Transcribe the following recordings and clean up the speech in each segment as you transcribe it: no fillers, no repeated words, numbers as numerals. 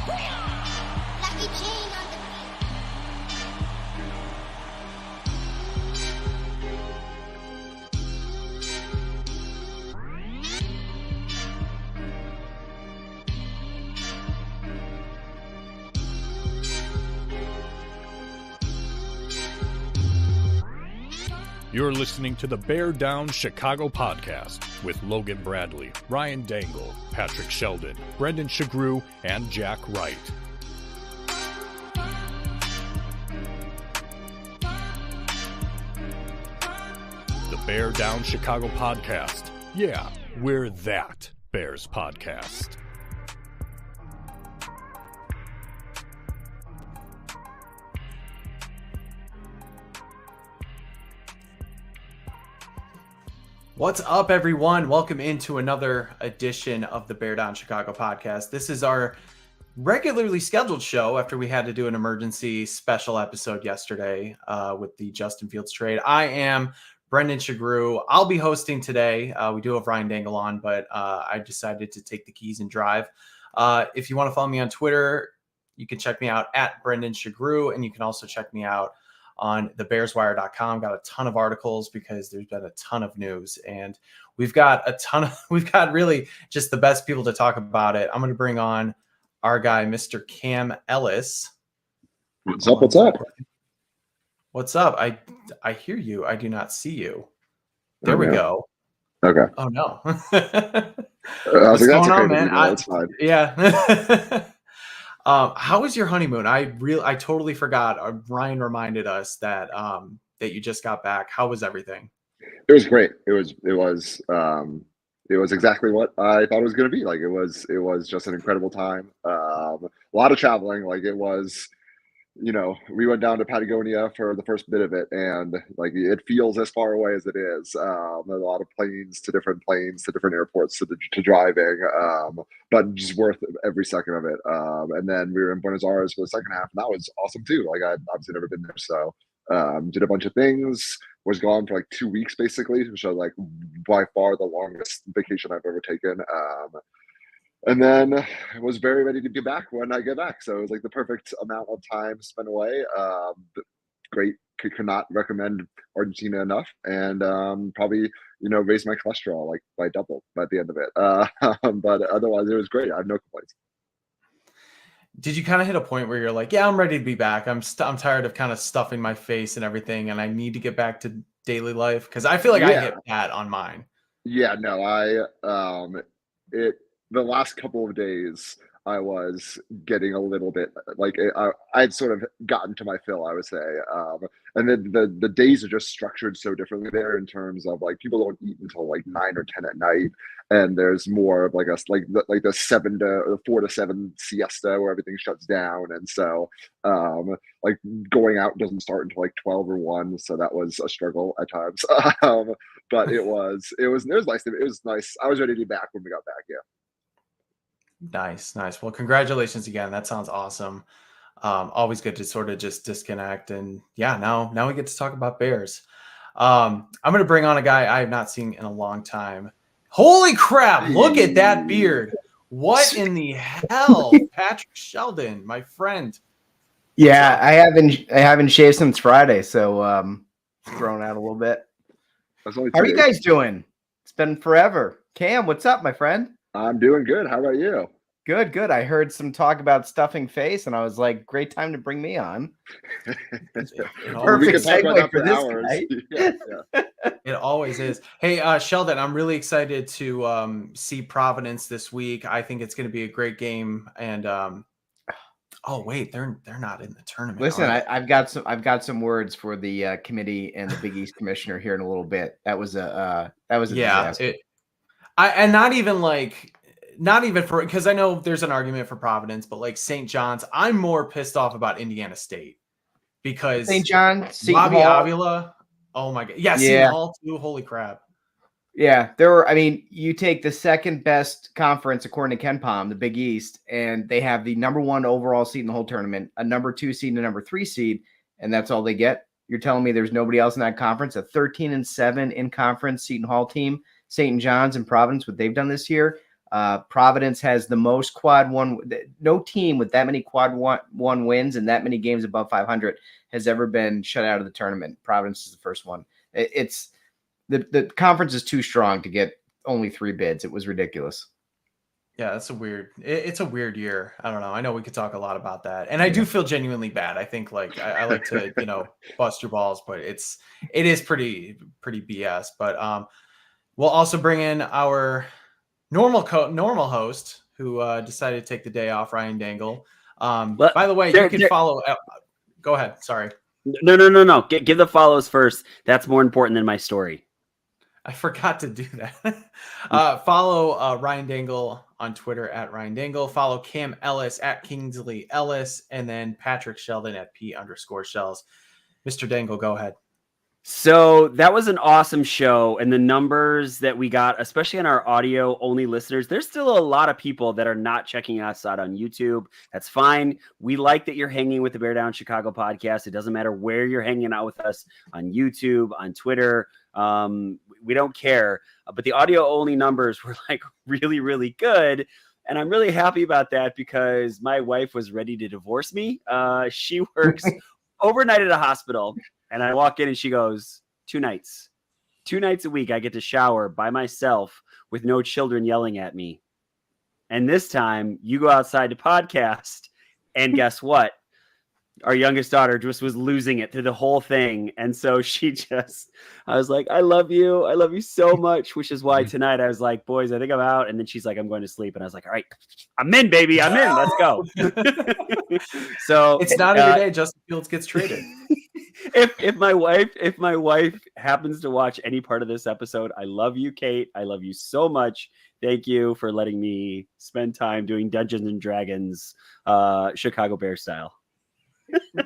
Lucky Jane on the You're listening to the Bear Down Chicago podcast with Logan Bradley, Ryan Dangle, Patrick Sheldon, Brendan Shagrew, and Jack Wright. The Bear Down Chicago podcast. Yeah, we're that Bears podcast. What's up, everyone? Welcome into another edition of the Bear Down Chicago podcast. This is our regularly scheduled show after we had to do an emergency special episode yesterday with the Justin Fields trade. I am Brendan Shagrew. I'll be hosting today. We do have Ryan Dangle on, but I decided to take the keys and drive. If you want to follow me on Twitter, you can check me out at Brendan Shagrew, and you can also check me out on thebearswire.com. Got a ton of articles because there's been a ton of news, and we've got really just the best people to talk about it. I'm going to bring on our guy, Mr. Cam Ellis. What's up? What's up? What's up? I hear you. I do not see you. There we go. Okay. Oh no. What's going on, man? That's fine. Yeah. How was your honeymoon? I totally forgot. Ryan reminded us that that you just got back. How was everything? It was great. It was exactly what I thought it was going to be. Like it was just an incredible time. A lot of traveling. Like it was, we went down to Patagonia for the first bit of it, and like it feels as far away as it is. A lot of planes to different airports to driving, but just worth every second of it. And then we were in Buenos Aires for the second half, and that was awesome too. Like I'd obviously never been there, so did a bunch of things. Was gone for like 2 weeks basically, which was like by far the longest vacation I've ever taken. And then I was very ready to get back when I get back. So it was like the perfect amount of time spent away. Great. Could not recommend Argentina enough. And probably, raised my cholesterol like by double by the end of it. But otherwise, it was great. I have no complaints. Did you kind of hit a point where you're like, yeah, I'm ready to be back. I'm tired of kind of stuffing my face and everything, and I need to get back to daily life? Because I feel like I hit that on mine. Yeah, no, the last couple of days, I was getting a little bit like I'd sort of gotten to my fill, I would say. And then the days are just structured so differently there in terms of like people don't eat until like 9 or 10 at night, and there's more of like the 4 to 7 siesta where everything shuts down, and so like going out doesn't start until like 12 or 1, so that was a struggle at times. But it was nice. It was nice. I was ready to be back when we got back. Yeah. Nice. Well, congratulations again. That sounds awesome. Always good to sort of just disconnect. And yeah, now we get to talk about Bears. I'm going to bring on a guy I have not seen in a long time. Holy crap. Look at that beard. What in the hell? Patrick Sheldon, my friend. Yeah, I haven't shaved since Friday, so thrown out a little bit. How are you guys doing? It's been forever. Cam, what's up, my friend? I'm doing good. How about you? Good. I heard some talk about stuffing face, and I was like, great time to bring me on. Perfect segue for this guy. Yeah. It always is. Hey, Sheldon, I'm really excited to see Providence this week. I think it's going to be a great game. And oh wait, they're not in the tournament. Listen, I've got some words for the committee and the Big East commissioner here in a little bit. That was a disaster. Not even for, because I know there's an argument for Providence, but like St. John's, I'm more pissed off about Indiana State because St. John, Bobby Avila. Oh my God. Yeah. Seton Hall too. Holy crap. Yeah. You take the second best conference according to KenPom, the Big East, and they have the number 1 overall seed in the whole tournament, a number 2 seed and a number 3 seed, and that's all they get. You're telling me there's nobody else in that conference, a 13-7 in conference Seton Hall team, St. John's and Providence, what they've done this year. Providence has the most quad one. No team with that many quad one wins and that many games above 500 has ever been shut out of the tournament. Providence is the first one. It's the conference is too strong to get only 3 bids. It was ridiculous. Yeah, that's it's a weird year. I don't know. I know we could talk a lot about that. And I do feel genuinely bad. I think like I like to, bust your balls, but it is pretty BS. But we'll also bring in our normal host who decided to take the day off, Ryan Dangle. By the way, you can follow. Go ahead. Sorry. No. Give the follows first. That's more important than my story. I forgot to do that. Follow Ryan Dangle on Twitter at Ryan Dangle. Follow Cam Ellis at Kingsley Ellis, and then Patrick Sheldon at P_Shells. Mr. Dangle, go ahead. So that was an awesome show, and the numbers that we got, especially on our audio only listeners, there's still a lot of people that are not checking us out on YouTube. That's fine. We like that you're hanging with the Bear Down Chicago podcast. It doesn't matter where you're hanging out with us on YouTube, on Twitter. We don't care, but the audio only numbers were like really, really good. And I'm really happy about that because my wife was ready to divorce me. She works overnight at a hospital. And I walk in and she goes, 2 nights a week. I get to shower by myself with no children yelling at me. And this time you go outside to podcast and guess what? Our youngest daughter just was losing it through the whole thing. And so I was like, I love you. I love you so much, which is why tonight I was like, boys, I think I'm out. And then she's like, I'm going to sleep. And I was like, all right, I'm in, baby. I'm in. Let's go. So it's not every day Justin Fields gets traded. If my wife happens to watch any part of this episode, I love you, Kate. I love you so much. Thank you for letting me spend time doing Dungeons and Dragons, Chicago Bears style.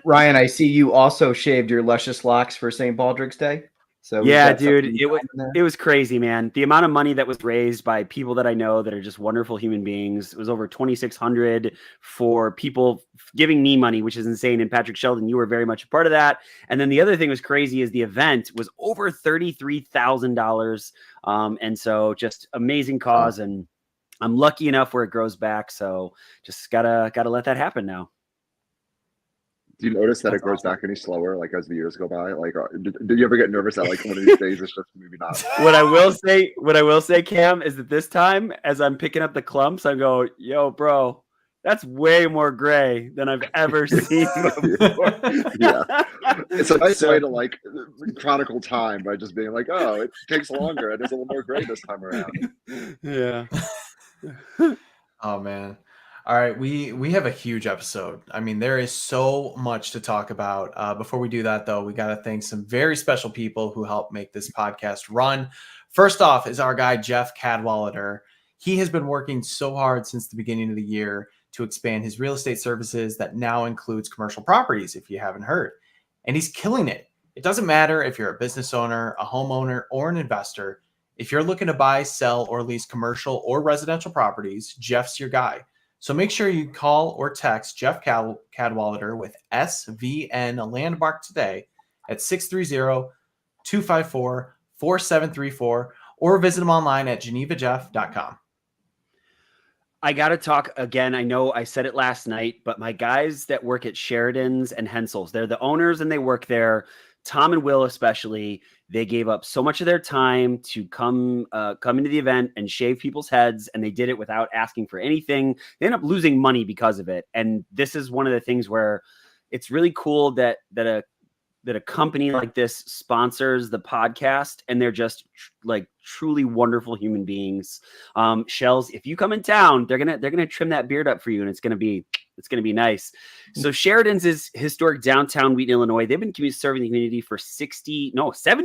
Ryan, I see you also shaved your luscious locks for St. Baldrick's Day. So yeah, dude, it was crazy, man. The amount of money that was raised by people that I know that are just wonderful human beings. It was over 2,600 for people giving me money, which is insane. And Patrick Sheldon, you were very much a part of that. And then the other thing was crazy is the event was over $33,000. And so just amazing cause. And I'm lucky enough where it grows back. So just gotta let that happen now. Do you notice that it grows back any slower, like as the years go by? Like, do you ever get nervous that like one of these days it's just maybe not? What I will say, Cam, is that this time, as I'm picking up the clumps, I go, "Yo, bro, that's way more gray than I've ever seen before." Yeah, it's a nice way to like chronicle time by just being like, "Oh, it takes longer and it's a little more gray this time around." Yeah. Oh man. All right, we have a huge episode. I mean, there is so much to talk about. Before we do that, though, we got to thank some very special people who help make this podcast run. First off is our guy, Jeff Cadwallader. He has been working so hard since the beginning of the year to expand his real estate services that now includes commercial properties, if you haven't heard. And he's killing it. It doesn't matter if you're a business owner, a homeowner, or an investor. If you're looking to buy, sell, or lease commercial or residential properties, Jeff's your guy. So make sure you call or text Jeff Cadwallader with SVN Landmark today at 630-254-4734 or visit him online at genevajeff.com. I got to talk again. I know I said it last night, but my guys that work at Sheridan's and Hensel's, they're the owners and they work there. Tom and Will especially, they gave up so much of their time to come into the event and shave people's heads, and they did it without asking for anything. They end up losing money because of it. And this is one of the things where it's really cool that a company like this sponsors the podcast, and they're just like truly wonderful human beings. Shells, if you come in town, they're gonna trim that beard up for you, and it's gonna be nice. So Sheridan's is historic downtown Wheaton, Illinois. They've been serving the community for 70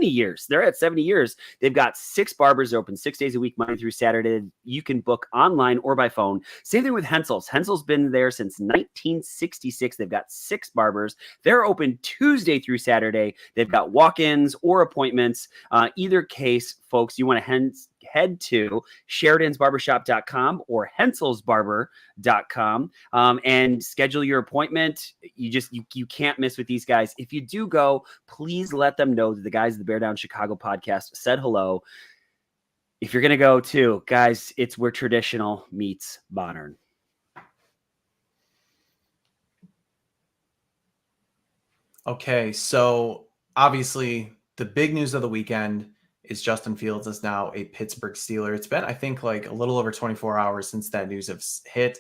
years. They're at 70 years. They've got 6 barbers. They're open 6 days a week, Monday through Saturday. You can book online or by phone. Same thing with Hensel's. Hensel's been there since 1966. They've got 6 barbers. They're open Tuesday through Saturday. They've got walk-ins or appointments. Either case, folks, you want to head to Sheridan'sBarbershop.com or HenselsBarber.com and schedule your appointment. You can't miss with these guys. If you do go, please let them know that the guys of the Bear Down Chicago podcast said hello. if you're going to go too, guys, it's where traditional meets modern. Okay, so obviously the big news of the weekend is Justin Fields is now a Pittsburgh Steeler. It's been, I think, like a little over 24 hours since that news has hit.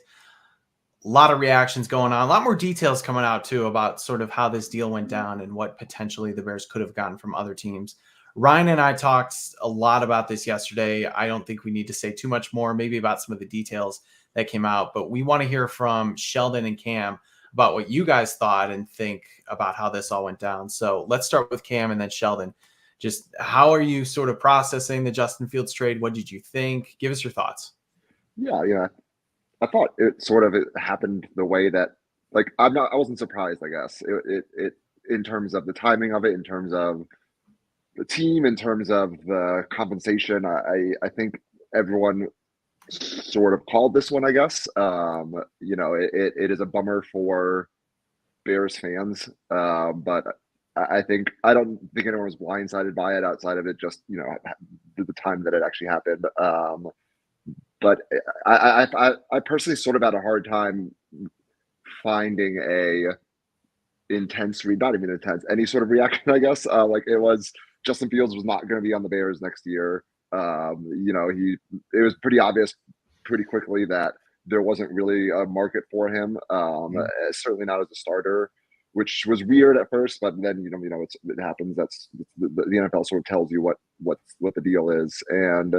A lot of reactions going on, a lot more details coming out too about sort of how this deal went down and what potentially the Bears could have gotten from other teams. Ryan and I talked a lot about this yesterday. I don't think we need to say too much more, maybe about some of the details that came out, but we want to hear from Sheldon and Cam about what you guys thought and think about how this all went down. So let's start with Cam and then Sheldon. Just how are you sort of processing the Justin Fields trade? What did you think? Give us your thoughts. Yeah. I thought it happened the way that, like, I wasn't surprised, I guess. It in terms of the timing of it, in terms of the team, in terms of the compensation. I think everyone sort of called this one, I guess. It is a bummer for Bears fans, but I don't think anyone was blindsided by it outside of it just, the time that it actually happened. But I personally sort of had a hard time finding not even intense, any sort of reaction, I guess. Like, it was Justin Fields was not going to be on the Bears next year. It was pretty obvious pretty quickly that there wasn't really a market for him. Certainly not as a starter, which was weird at first, but then it happens. That's the NFL sort of tells you what the deal is. And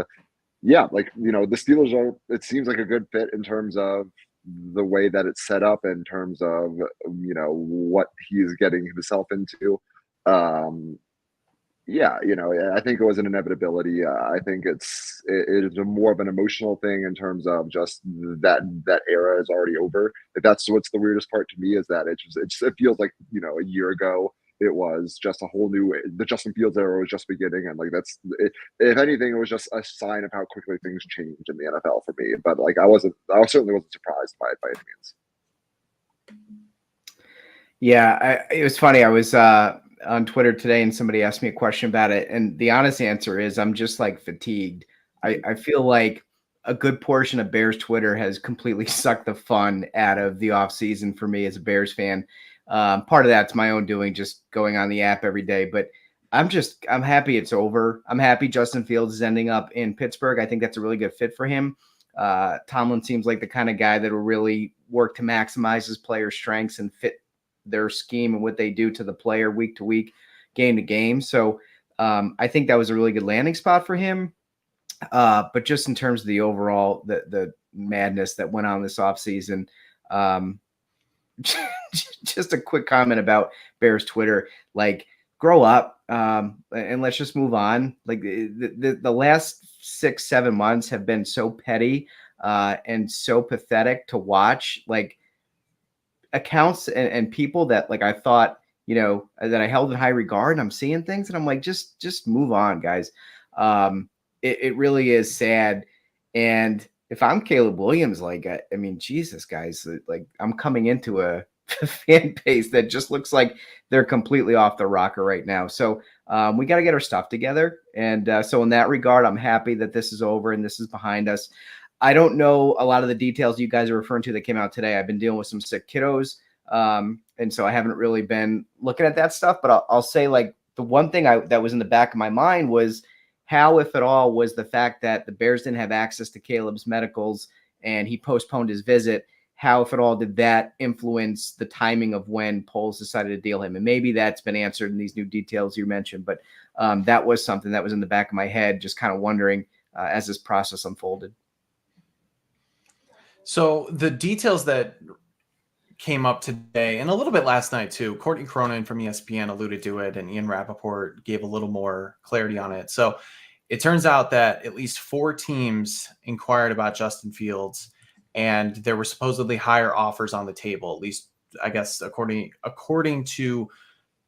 yeah, like, the Steelers it seems like a good fit in terms of the way that it's set up, in terms of what he's getting himself into. I think it was an inevitability. I think it is more of an emotional thing in terms of just that era is already over. That's what's the weirdest part to me, is that it feels like a year ago it was just a whole new, the Justin Fields era was just beginning, and like that's it, if anything, it was just a sign of how quickly things change in the NFL for me. But like I certainly wasn't surprised by it by any means. Yeah, it was funny. I was on Twitter today and somebody asked me a question about it, and the honest answer is I'm just like fatigued. I feel like a good portion of Bears Twitter has completely sucked the fun out of the offseason for me as a Bears fan. Part of that's my own doing, just going on the app every day, but I'm happy it's over. I'm happy Justin Fields is ending up in Pittsburgh. I think that's a really good fit for him. Tomlin seems like the kind of guy that will really work to maximize his players' strengths and fit their scheme and what they do to the player week to week, game to game. So I think that was a really good landing spot for him. But just in terms of the overall, the madness that went on this offseason, just a quick comment about Bears Twitter, like, grow up and let's just move on. Like the last 6-7 months have been so petty and so pathetic to watch. Like, accounts and people that, like, I thought, that I held in high regard, and I'm seeing things and I'm like, just move on, guys. It really is sad. And if I'm Caleb Williams, like, I mean, Jesus, guys, like, I'm coming into a fan base that just looks like they're completely off the rocker right now. So we got to get our stuff together. And so in that regard, I'm happy that this is over and this is behind us. I don't know a lot of the details you guys are referring to that came out today. I've been dealing with some sick kiddos. And so I haven't really been looking at that stuff, but I'll say, like, the one thing that was in the back of my mind was how, if at all, was the fact that the Bears didn't have access to Caleb's medicals and he postponed his visit. How, if at all, did that influence the timing of when Poles decided to deal him? And maybe that's been answered in these new details you mentioned, but that was something that was in the back of my head, just kind of wondering as this process unfolded. So the details that came up today and a little bit last night too, Courtney Cronin from ESPN alluded to it, and Ian Rappaport gave a little more clarity on it. So it turns out that at least 4 teams inquired about Justin Fields, and there were supposedly higher offers on the table. At least, I guess, according to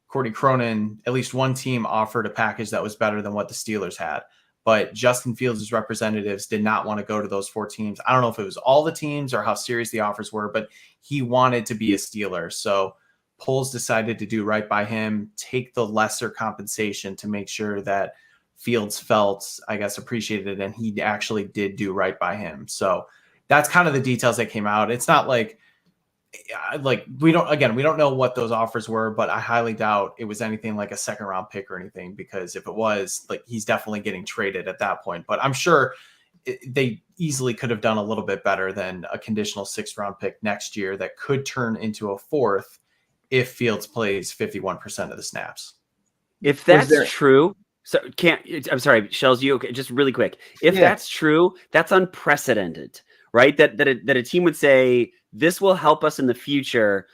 Courtney Cronin, at least one team offered a package that was better than what the Steelers had. But Justin Fields' representatives did not want to go to those 4 teams. I don't know if it was all the teams or how serious the offers were, but he wanted to be a Steeler. So Poles decided to do right by him, take the lesser compensation to make sure that Fields felt, I guess, appreciated, and he actually did do right by him. So that's kind of the details that came out. It's not like we don't know what those offers were, but I highly doubt it was anything like a second round pick or anything, because if it was, like, he's definitely getting traded at that point. But I'm sure they easily could have done a little bit better than a conditional 6th round pick next year that could turn into a 4th if Fields plays 51% of the snaps. If that's true, so I'm sorry, Shells, you okay? Just really quick. If that's true, that's unprecedented, right? That a team would say, this will help us in the future,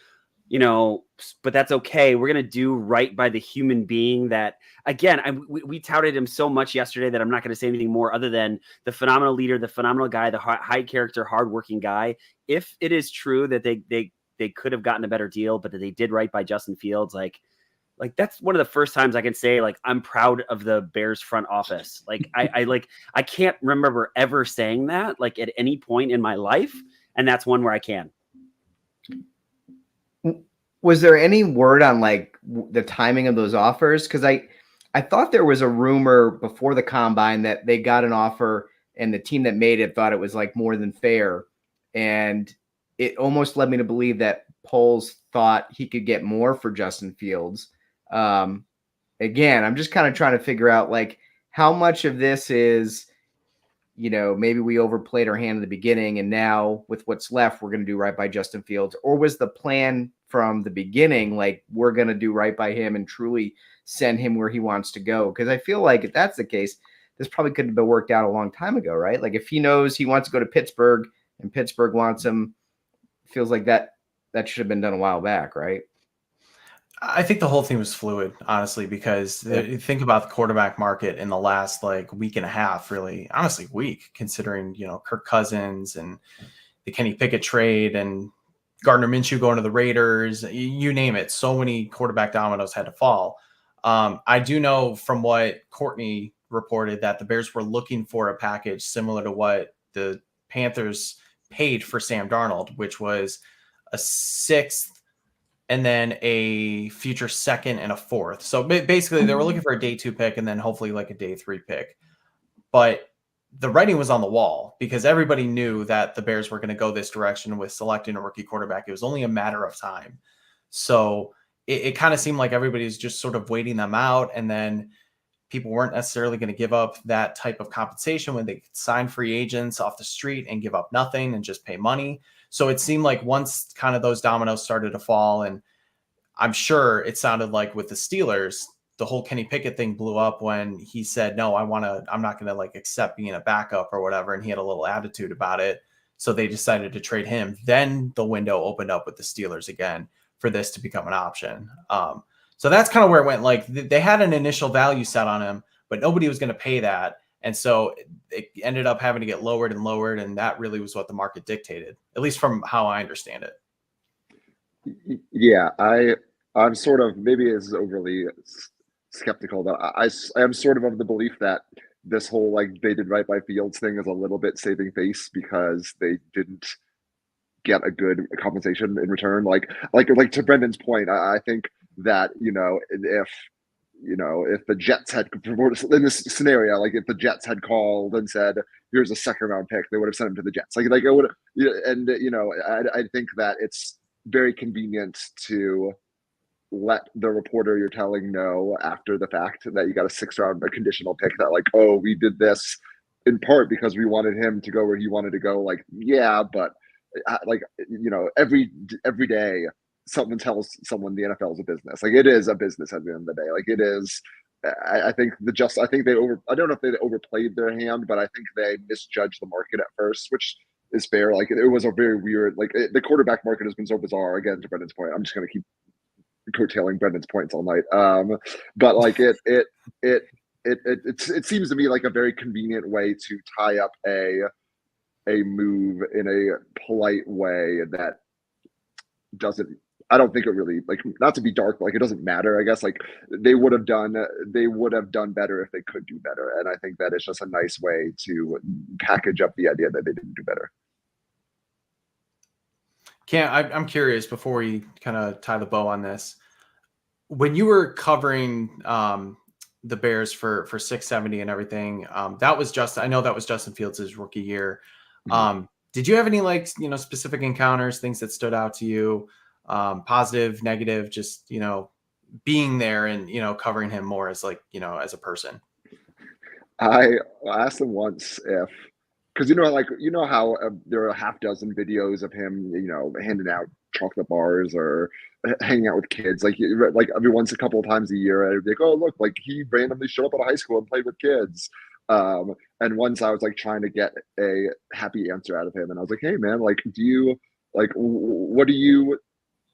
but that's okay. We're going to do right by the human being that, again, we touted him so much yesterday that I'm not going to say anything more other than the phenomenal leader, the phenomenal guy, the high character, hardworking guy. If it is true that they could have gotten a better deal, but that they did right by Justin Fields, like that's one of the first times I can say, like, I'm proud of the Bears front office. Like I can't remember ever saying that, like, at any point in my life. And that's one where I can. Was there any word on like the timing of those offers? Because I thought there was a rumor before the combine that they got an offer and the team that made it thought it was like more than fair. And it almost led me to believe that Poles thought he could get more for Justin Fields. Again, I'm just kind of trying to figure out, like, how much of this is, maybe we overplayed our hand in the beginning, and now with what's left, we're going to do right by Justin Fields. Or was the plan from the beginning, like, we're going to do right by him and truly send him where he wants to go? Because I feel like if that's the case, this probably could have been worked out a long time ago, right? Like, if he knows he wants to go to Pittsburgh and Pittsburgh wants him, feels like that should have been done a while back, right? I think the whole thing was fluid, honestly, because you think about the quarterback market in the last week and a half, really, honestly, week, considering, Kirk Cousins and the Kenny Pickett trade and Gardner Minshew going to the Raiders, you name it. So many quarterback dominoes had to fall. I do know from what Courtney reported that the Bears were looking for a package similar to what the Panthers paid for Sam Darnold, which was a 6th and then a future 2nd and a 4th. So basically they were looking for a day 2 pick and then hopefully like a day 3 pick. But the writing was on the wall because everybody knew that the Bears were going to go this direction with selecting a rookie quarterback. It was only a matter of time. So it kind of seemed like everybody's just sort of waiting them out. And then people weren't necessarily going to give up that type of compensation when they could sign free agents off the street and give up nothing and just pay money. So it seemed like once kind of those dominoes started to fall, and I'm sure it sounded like with the Steelers, the whole Kenny Pickett thing blew up when he said, no, I'm not going to accept being a backup or whatever. And he had a little attitude about it. So they decided to trade him. Then the window opened up with the Steelers again for this to become an option. So that's kind of where it went. Like, they had an initial value set on him, but nobody was going to pay that. And so it ended up having to get lowered and lowered. And that really was what the market dictated, at least from how I understand it. Yeah, I'm sort of, maybe it's overly skeptical, but I am sort of the belief that this whole they did right by Fields thing is a little bit saving face because they didn't get a good compensation in return. Like to Brendan's point, I think that if the Jets had, in this scenario, like if the Jets had called and said, here's a 2nd round pick, they would have sent him to the Jets. It would, and I think that it's very convenient to let the reporter you're telling know after the fact that you got a 6th round, a conditional pick, that oh, we did this in part because we wanted him to go where he wanted to go. Yeah, but every day someone tells someone the NFL is a business. It is a business at the end of the day. It is. I think I don't know if they overplayed their hand, but I think they misjudged the market at first, which is fair. It was a very weird, the quarterback market has been so bizarre. Again, to Brendan's point, I'm just going to keep coattailing Brendan's points all night. But it seems to me like a very convenient way to tie up a move in a polite way that doesn't, I don't think it really, not to be dark, it doesn't matter, I guess. They would have done better if they could do better. And I think that is just a nice way to package up the idea that they didn't do better. I'm curious, before we kind of tie the bow on this, when you were covering the Bears for 670 and everything. That was I know that was Justin Fields' rookie year. Did you have any specific encounters, things that stood out to you, positive, negative, just being there and covering him more as as a person? I asked him once if, because how there are a half dozen videos of him, handing out chocolate bars or hanging out with kids, like every once a couple of times a year, I'd be like, oh look, like he randomly showed up at a high school and played with kids. And once I was like trying to get a happy answer out of him, and I was like, hey man, like what do you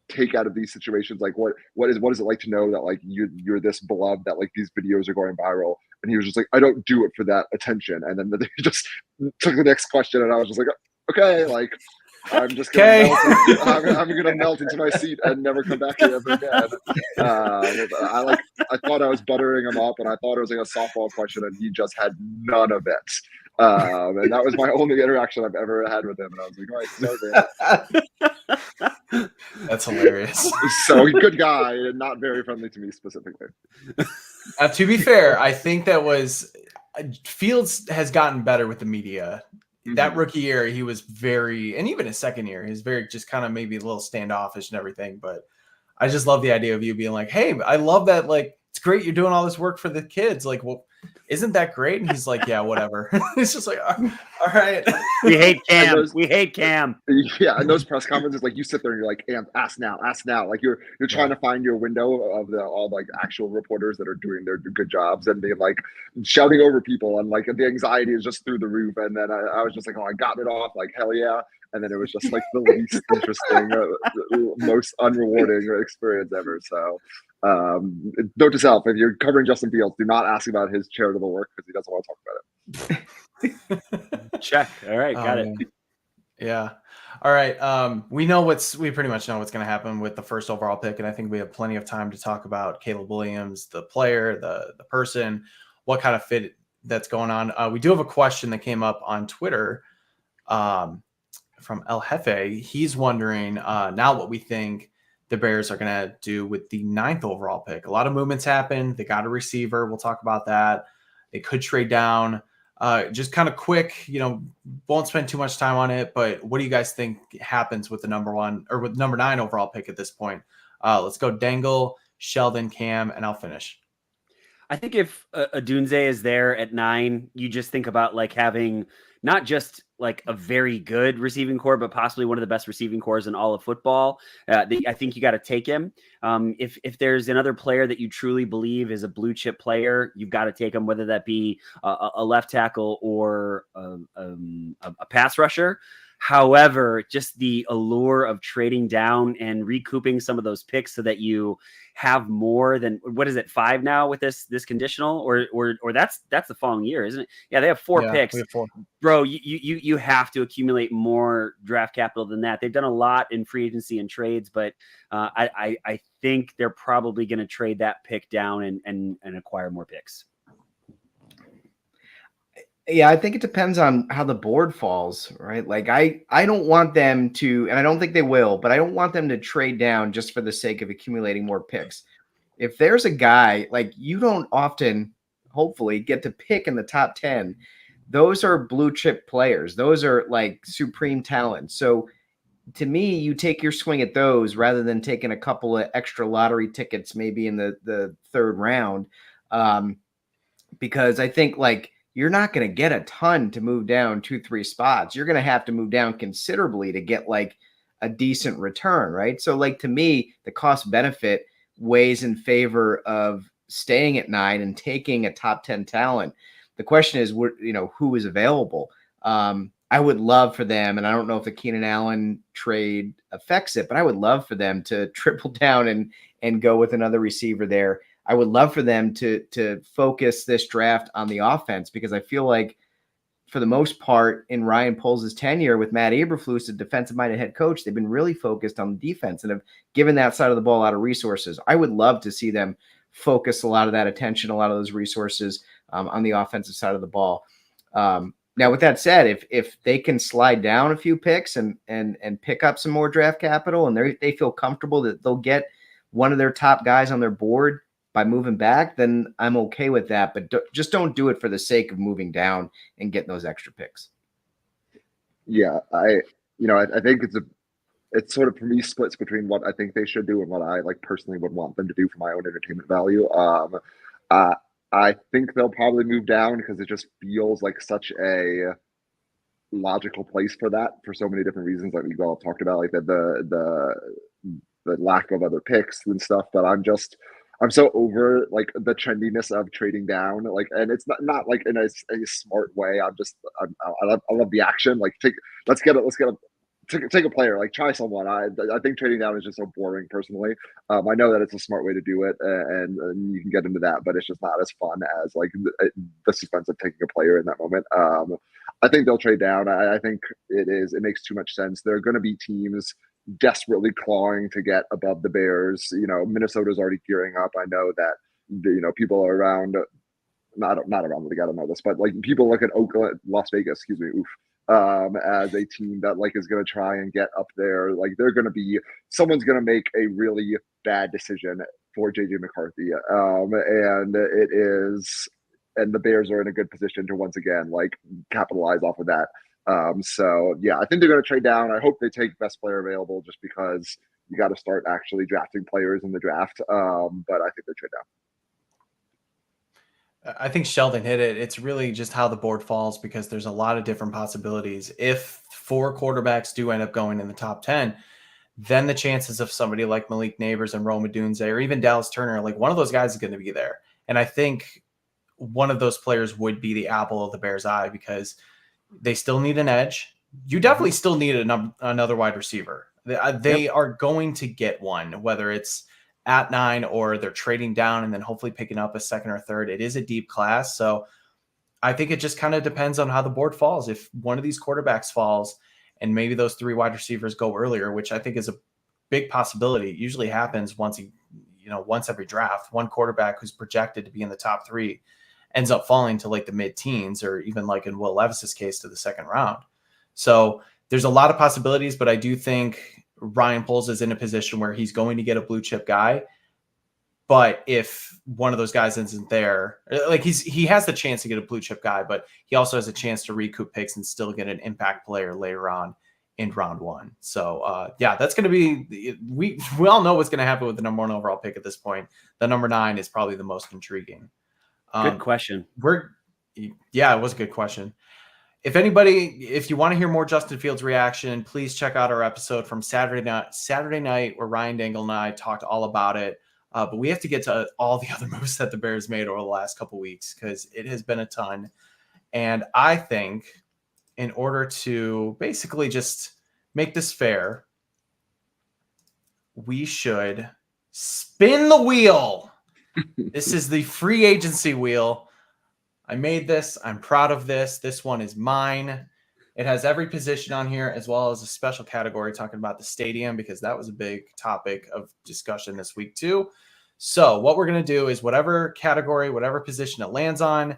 take out of these situations? Like what is it like to know that like you're this beloved, that like these videos are going viral? And he was just like, I don't do it for that attention. And then he just took the next question, and I was just like, okay, like I'm just gonna I'm gonna melt into my seat and never come back here ever again. I thought I was buttering him up, and I thought it was like a softball question, and he just had none of it. And that was my only interaction I've ever had with him. And I was like, all right, sorry, man. That's hilarious. So good guy, and not very friendly to me specifically. To be fair, I think that was Fields has gotten better with the media. That rookie year, he was very, and even his second year, he was very just kind of maybe a little standoffish and everything. But I just love the idea of you being like, hey, I love that. Like, it's great you're doing all this work for the kids. Like, well, isn't that great? And he's like, yeah, whatever. It's just like, all right. We hate Cam. We hate Cam. Yeah, and those press conferences, like you sit there and you're like, ask now. Like you're trying to find your window of all like actual reporters that are doing their good jobs and being like shouting over people, and like the anxiety is just through the roof. And then I was just like, oh, I got it off, like hell yeah. And then it was just like the least interesting, most unrewarding experience ever. So note to self, if you're covering Justin Fields, do not ask about his charitable work because he doesn't want to talk about it. Check. All right, got it. Yeah. All right. We pretty much know what's going to happen with the first overall pick, and I think we have plenty of time to talk about Caleb Williams, the player, the person, what kind of fit that's going on. We do have a question that came up on Twitter from El Jefe. He's wondering now what we think the Bears are going to do with the 9th overall pick. A lot of movements happened. They got a receiver. We'll talk about that. They could trade down. Just kind of quick, won't spend too much time on it, but what do you guys think happens with the number 9 overall pick at this point? Let's go Dangle, Sheldon, Cam, and I'll finish. I think if Adunze is there at 9, you just think about like having not just like a very good receiving core, but possibly one of the best receiving cores in all of football. I think you got to take him. If there's another player that you truly believe is a blue chip player, you've got to take him, whether that be a left tackle or a pass rusher. However, just the allure of trading down and recouping some of those picks so that you have more than, what is it, 5 now with this conditional, or that's the following year, isn't it? Yeah, they have 4 picks. We have 4. Bro, you have to accumulate more draft capital than that. They've done a lot in free agency and trades, but I think they're probably going to trade that pick down and acquire more picks. Yeah, I think it depends on how the board falls, right? Like I don't want them to, and I don't think they will, but I don't want them to trade down just for the sake of accumulating more picks. If there's a guy, like you don't often, hopefully, get to pick in the top 10, those are blue chip players. Those are like supreme talent. So to me, you take your swing at those rather than taking a couple of extra lottery tickets, maybe in the 3rd round. Because I think like, you're not going to get a ton to move down 2-3 spots. You're going to have to move down considerably to get like a decent return, right? So like to me, the cost benefit weighs in favor of staying at 9 and taking a top 10 talent. The question is, who is available? I would love for them, and I don't know if the Keenan Allen trade affects it, but I would love for them to triple down and go with another receiver there. I would love for them to focus this draft on the offense, because I feel like for the most part in Ryan Poles' tenure with Matt Eberflus, a defensive-minded head coach, they've been really focused on the defense and have given that side of the ball a lot of resources. I would love to see them focus a lot of that attention, a lot of those resources on the offensive side of the ball. Now, with that said, if they can slide down a few picks and pick up some more draft capital, and they feel comfortable that they'll get one of their top guys on their board by moving back, then I'm okay with that. But just don't do it for the sake of moving down and getting those extra picks. Yeah, I think it's sort of, for me, splits between what I think they should do and what I like personally would want them to do for my own entertainment value. Uh, I think they'll probably move down because it just feels like such a logical place for that for so many different reasons, like we've all talked about, like the lack of other picks and stuff. But I'm so over like the trendiness of trading down, like, and it's not like in a smart way. I love the action. Like, let's get take a player, like try someone. I think trading down is just so boring personally. I know that it's a smart way to do it, and you can get into that, but it's just not as fun as like the suspense of taking a player in that moment. I think they'll trade down. I think it makes too much sense. There are going to be teams desperately clawing to get above the Bears. Minnesota's already gearing up. I know that people are around, not around the league, I don't know this, but like people look at Oakland, Las Vegas, excuse me, as a team that like is going to try and get up there. Like someone's going to make a really bad decision for JJ McCarthy, and the Bears are in a good position to once again like capitalize off of that. So yeah, I think they're going to trade down. I hope they take best player available, just because you got to start actually drafting players in the draft. But I think they trade down. I think Sheldon hit it. It's really just how the board falls, because there's a lot of different possibilities. If 4 quarterbacks do end up going in the top 10, then the chances of somebody like Malik Neighbors and Rome Odunze or even Dallas Turner, like one of those guys is going to be there. And I think one of those players would be the apple of the Bears' eye, because they still need an edge. You definitely still need another wide receiver. They are going to get one, whether it's at 9 or they're trading down and then hopefully picking up a second or third. It is a deep class. So I think it just kind of depends on how the board falls. If one of these quarterbacks falls and maybe those 3 wide receivers go earlier, which I think is a big possibility. It usually happens once every draft. One quarterback who's projected to be in the top 3 ends up falling to like the mid-teens, or even like in Will Levis's case to the second round. So there's a lot of possibilities, but I do think Ryan Poles is in a position where he's going to get a blue chip guy. But if one of those guys isn't there, like he has the chance to get a blue chip guy, but he also has a chance to recoup picks and still get an impact player later on in round 1. So yeah, that's going to be, we all know what's going to happen with the number 1 overall pick at this point. The number 9 is probably the most intriguing. Good question. Yeah, it was a good question. If you want to hear more Justin Fields reaction, please check out our episode from Saturday night where Ryan Dangle and I talked all about it. But we have to get to all the other moves that the Bears made over the last couple weeks, because it has been a ton. And I think in order to basically just make this fair, we should spin the wheel. This is the free agency wheel. I made this. I'm proud of this. This one is mine. It has every position on here, as well as a special category talking about the stadium, because that was a big topic of discussion this week too. So what we're going to do is whatever category, whatever position it lands on,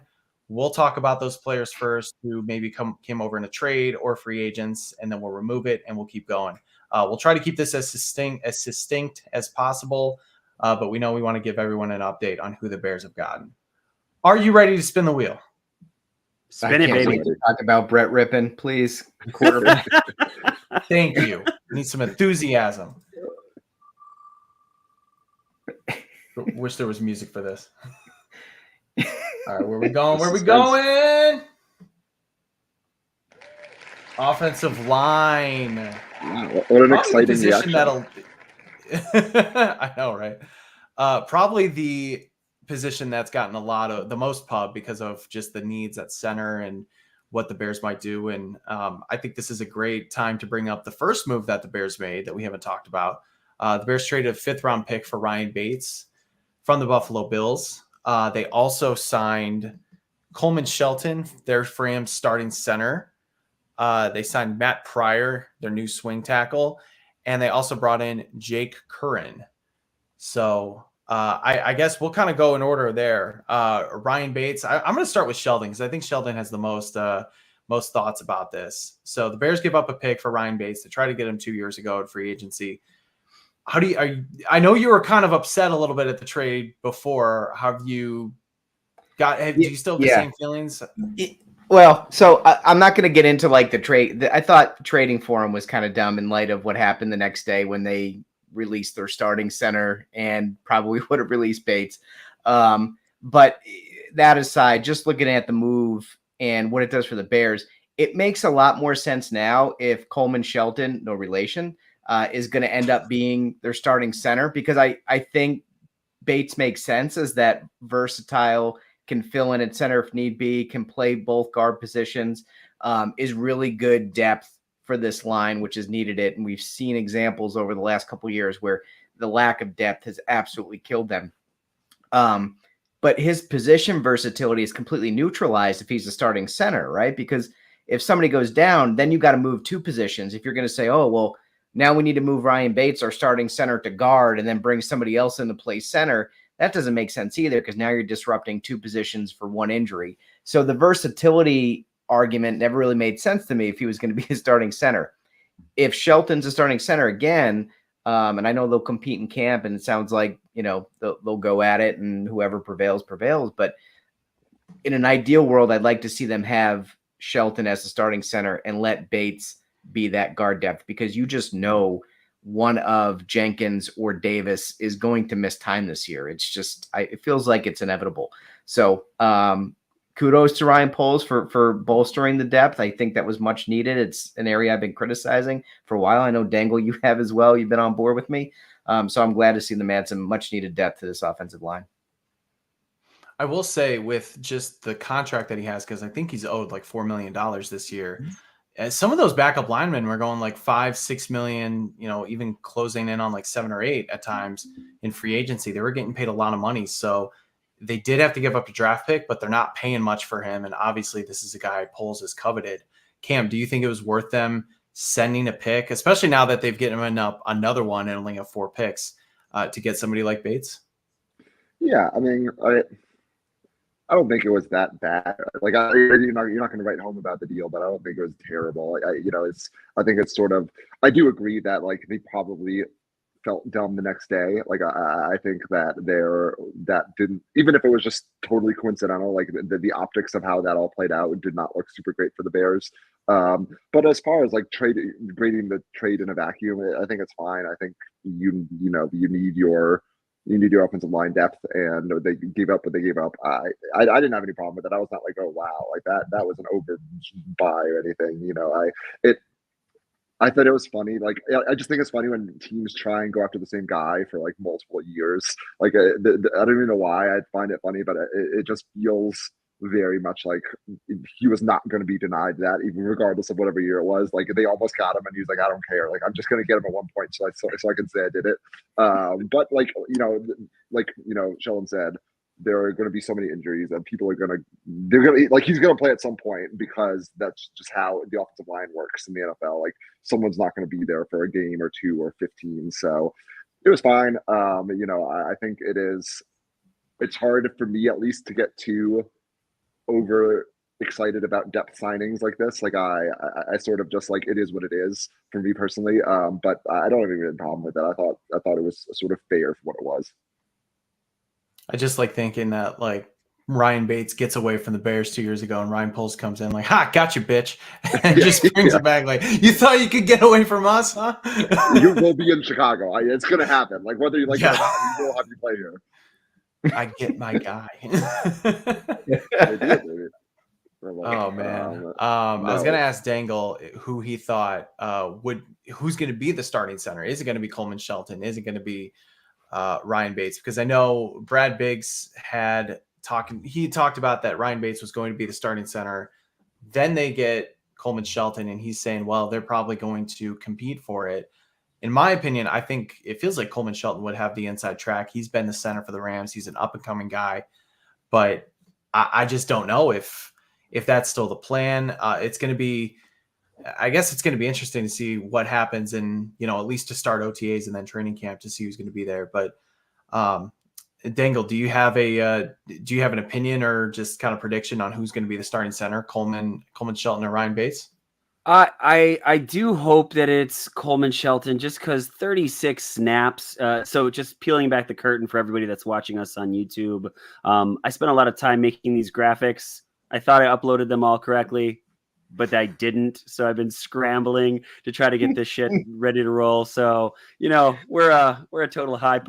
we'll talk about those players first who maybe came over in a trade or free agents, and then we'll remove it and we'll keep going. We'll try to keep this as succinct as possible. But we know we want to give everyone an update on who the Bears have gotten. Are you ready to spin the wheel? Spin it, baby. Talk about Brett Rippon, please. Quarterback. Thank you. Need some enthusiasm. Wish there was music for this. All right, where we going? Where we going? Offensive line. Wow, what an exciting reaction. I know, right? Probably the position that's gotten the most pub because of just the needs at center and what the Bears might do. And I think this is a great time to bring up the first move that the Bears made that we haven't talked about. The Bears traded a 5th-round pick for Ryan Bates from the Buffalo Bills. They also signed Coleman Shelton, their Rams starting center. They signed Matt Pryor, their new swing tackle. And they also brought in Jake Curran. So I guess we'll kind of go in order there. Ryan Bates, I'm going to start with Sheldon, because I think Sheldon has the most thoughts about this. So the Bears give up a pick for Ryan Bates to try to get him 2 years ago at free agency. I know you were kind of upset a little bit at the trade before. Do you still have the same feelings? Well, so I'm not going to get into like the trade. I thought trading for him was kind of dumb in light of what happened the next day when they released their starting center and probably would have released Bates. But that aside, just looking at the move and what it does for the Bears, it makes a lot more sense now if Coleman Shelton, no relation, is going to end up being their starting center, because I think Bates makes sense as that versatile, can fill in at center if need be, can play both guard positions, is really good depth for this line, which has needed it. And we've seen examples over the last couple of years where the lack of depth has absolutely killed them. But his position versatility is completely neutralized if he's a starting center, right? Because if somebody goes down, then you got to move two positions. If you're going to say, oh, well, now we need to move Ryan Bates, our starting center, to guard and then bring somebody else in to play center, that doesn't make sense either, because now you're disrupting two positions for one injury. So the versatility argument never really made sense to me if he was going to be a starting center. If Shelton's a starting center again, and I know they'll compete in camp, and it sounds like, they'll go at it and whoever prevails. But in an ideal world, I'd like to see them have Shelton as the starting center and let Bates be that guard depth, because you just know one of Jenkins or Davis is going to miss time this year. It's just, it feels like it's inevitable. So kudos to Ryan Poles for bolstering the depth. I think that was much needed. It's an area I've been criticizing for a while. I know, Dangle, you have as well. You've been on board with me. So I'm glad to see them add some much needed depth to this offensive line. I will say, with just the contract that he has, because I think he's owed like $4 million this year. Some of those backup linemen were going like $5-6 million, even closing in on like 7 or 8 at times in free agency. They were getting paid a lot of money. So they did have to give up a draft pick, but they're not paying much for him. And obviously this is a guy Poles has coveted. Cam, do you think it was worth them sending a pick, especially now that they've given up another one and only have 4 picks, to get somebody like Bates? Yeah, I mean, I don't think it was that bad. Like, you're not going to write home about the deal, but I don't think it was terrible. I think it's sort of. I do agree that like they probably felt dumb the next day. Like, I think that that didn't, even if it was just totally coincidental. Like the optics of how that all played out did not look super great for the Bears. But as far as like grading the trade in a vacuum, I think it's fine. I think you need your offensive line depth, and they gave up what they gave up. I didn't have any problem with it. I was not like, oh wow, like that was an overbuy or anything. I thought it was funny. Like, I just think it's funny when teams try and go after the same guy for like multiple years. Like, I don't even know why I find it funny, but it just feels very much like he was not going to be denied that, even regardless of whatever year it was. Like, they almost got him, and he was like, I don't care. Like, I'm just going to get him at one point, so I can say I did it. But Sheldon said, there are going to be so many injuries that he's going to play at some point, because that's just how the offensive line works in the NFL. Like, someone's not going to be there for a game or 2 or 15. So it was fine. I think it's hard for me, at least, to get too over excited about depth signings like this. Like, I sort of just like, it is what it is for me personally. But I don't have any problem with it. I thought it was sort of fair for what it was. I just like thinking that like Ryan Bates gets away from the Bears 2 years ago, and Ryan Poles comes in like, ha, got you, bitch, and just brings it back. Like, you thought you could get away from us, huh? You will be in Chicago. It's going to happen. Like, whether you like it or not, we will have you play here. I get my guy. Oh man. I was gonna ask Dangle who he thought who's gonna be the starting center. Is it gonna be Coleman Shelton? Is it gonna be Ryan Bates? Because I know Brad Biggs he talked about that Ryan Bates was going to be the starting center. Then they get Coleman Shelton, and he's saying, well, they're probably going to compete for it. In my opinion, I think it feels like Coleman Shelton would have the inside track. He's been the center for the Rams. He's an up-and-coming guy. But I just don't know if that's still the plan. It's going to be interesting to see what happens in, at least to start OTAs and then training camp to see who's going to be there. But Dangle, do you have an opinion or just kind of prediction on who's going to be the starting center, Coleman Shelton, or Ryan Bates? I do hope that it's Coleman Shelton, just because 36 snaps. So just peeling back the curtain for everybody that's watching us on YouTube. I spent a lot of time making these graphics. I thought I uploaded them all correctly, but I didn't. So I've been scrambling to try to get this shit ready to roll. So we're a total high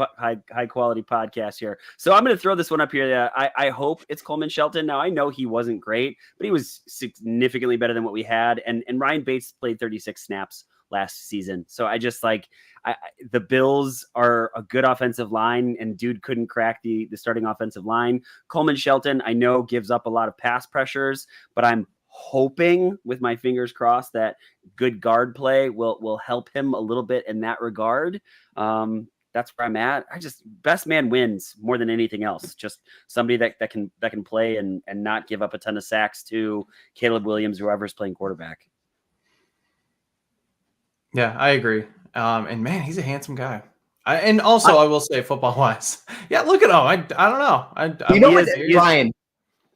quality podcast here. So I'm going to throw this one up here. I hope it's Coleman Shelton. Now I know he wasn't great, but he was significantly better than what we had. And Ryan Bates played 36 snaps last season. So I just the Bills are a good offensive line, and dude couldn't crack the starting offensive line. Coleman Shelton, I know, gives up a lot of pass pressures, but I'm hoping, with my fingers crossed, that good guard play will help him a little bit in that regard. That's where I'm at. Best man wins more than anything else. Just somebody that can play and not give up a ton of sacks to Caleb Williams, whoever's playing quarterback. Yeah, I agree. And man, he's a handsome guy. I will say, football wise, yeah, look at him. I don't know. You know what, Ryan?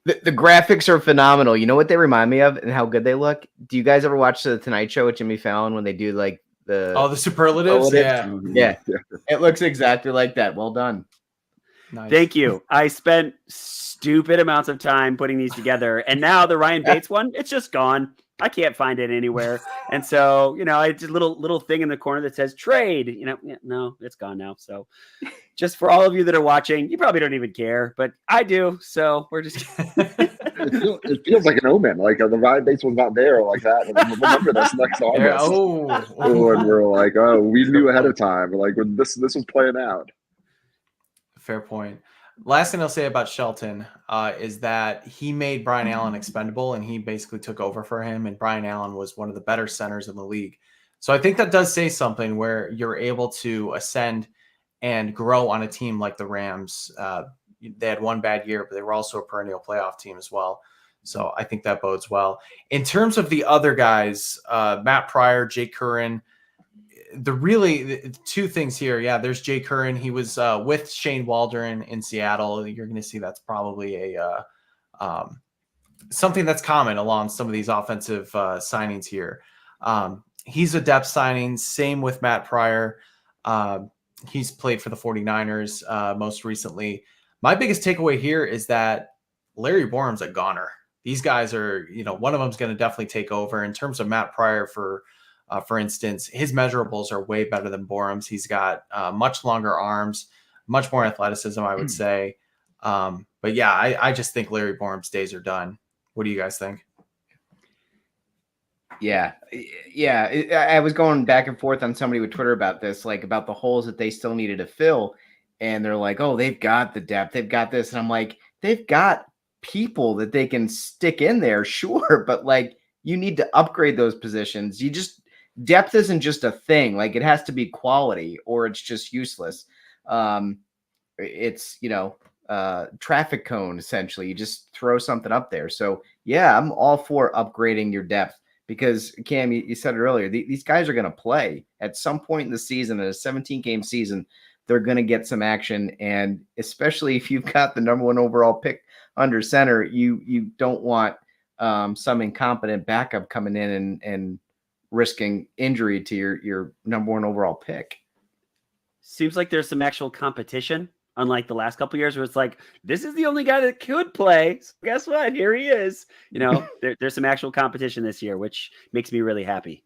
The graphics are phenomenal. You know what they remind me of and how good they look? Do you guys ever watch the Tonight Show with Jimmy Fallon when they do like the superlatives? Yeah. It looks exactly like that. Well done. Nice. Thank you. I spent stupid amounts of time putting these together, and now the Ryan Bates one, it's just gone. I can't find it anywhere. And so, I just little thing in the corner that says trade, no, it's gone now. So just for all of you that are watching, you probably don't even care, but I do. So we're just, it feels like an omen. Like the Ryan Bates was not there like that. And remember this next August. And we're like, oh, we knew ahead of time. Like when this was playing out. Fair point. Last thing I'll say about Shelton is that he made Brian Allen expendable, and he basically took over for him. And Brian Allen was one of the better centers in the league. So I think that does say something where you're able to ascend and grow on a team like the Rams. They had one bad year, but they were also a perennial playoff team as well. So I think that bodes well. In terms of the other guys, Matt Pryor, Jake Curran, the two things here. Yeah, there's Jay Curran. He was with Shane Waldron in Seattle. You're going to see that's probably a something that's common along some of these offensive signings here. He's a depth signing. Same with Matt Pryor. He's played for the 49ers most recently. My biggest takeaway here is that Larry Borum's a goner. These guys are, one of them's going to definitely take over. In terms of Matt Pryor, for instance, his measurables are way better than Borum's. He's got much longer arms, much more athleticism, I would say. But yeah, I just think Larry Borum's days are done. What do you guys think? Yeah. I was going back and forth on somebody with Twitter about this, like about the holes that they still needed to fill. And they're like, oh, they've got the depth. They've got this. And I'm like, they've got people that they can stick in there. Sure. But like, you need to upgrade those positions. Depth isn't just a thing. Like it has to be quality or it's just useless. It's, traffic cone, essentially. You just throw something up there. So yeah, I'm all for upgrading your depth because Cam, you said it earlier, these guys are going to play at some point in the season, in a 17-game season. They're going to get some action. And especially if you've got the number one overall pick under center, you don't want some incompetent backup coming in and risking injury to your number one overall pick. Seems like there's some actual competition, unlike the last couple of years where it's like, this is the only guy that could play. So guess what? Here he is. There's some actual competition this year, which makes me really happy.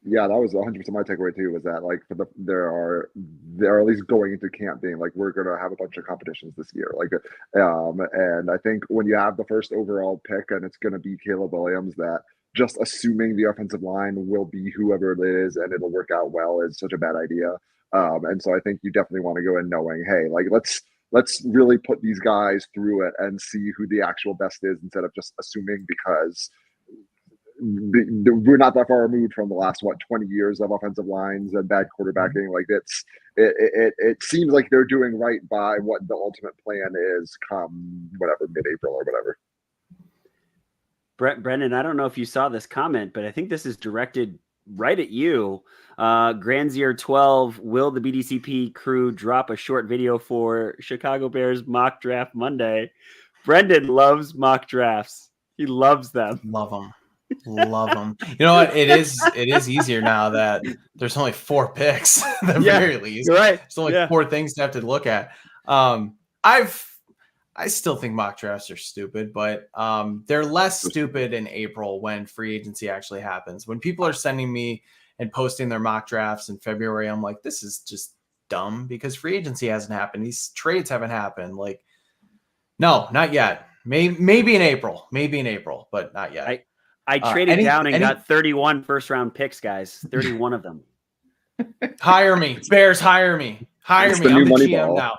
Yeah, that was 100% my takeaway too. Was that like they're at least going into camp being like, we're gonna have a bunch of competitions this year. Like, and I think when you have the first overall pick and it's gonna be Caleb Williams, that just assuming the offensive line will be whoever it is and it'll work out well is such a bad idea. And so I think you definitely want to go in knowing, hey, like let's really put these guys through it and see who the actual best is instead of just assuming, because we're not that far removed from the last 20 years of offensive lines and bad quarterbacking. Like it seems like they're doing right by what the ultimate plan is come whatever mid-April or whatever. Brendan, I don't know if you saw this comment, but I think this is directed right at you. Granzier 12, will the BDCP crew drop a short video for Chicago Bears mock draft Monday? Brendan loves mock drafts. He loves them. Love them. Love them. You know what? It is easier now that there's only 4 picks at the very least. You're right. There's only 4 things to have to look at. I still think mock drafts are stupid, but they're less stupid in April when free agency actually happens. When people are sending me and posting their mock drafts in February, I'm like, this is just dumb because free agency hasn't happened. These trades haven't happened. Like, no, not yet. Maybe in April, but not yet. I traded down and got 31 first-round picks, guys. 31 of them. Hire me. Bears, hire me. Hire me. I'm the GM now.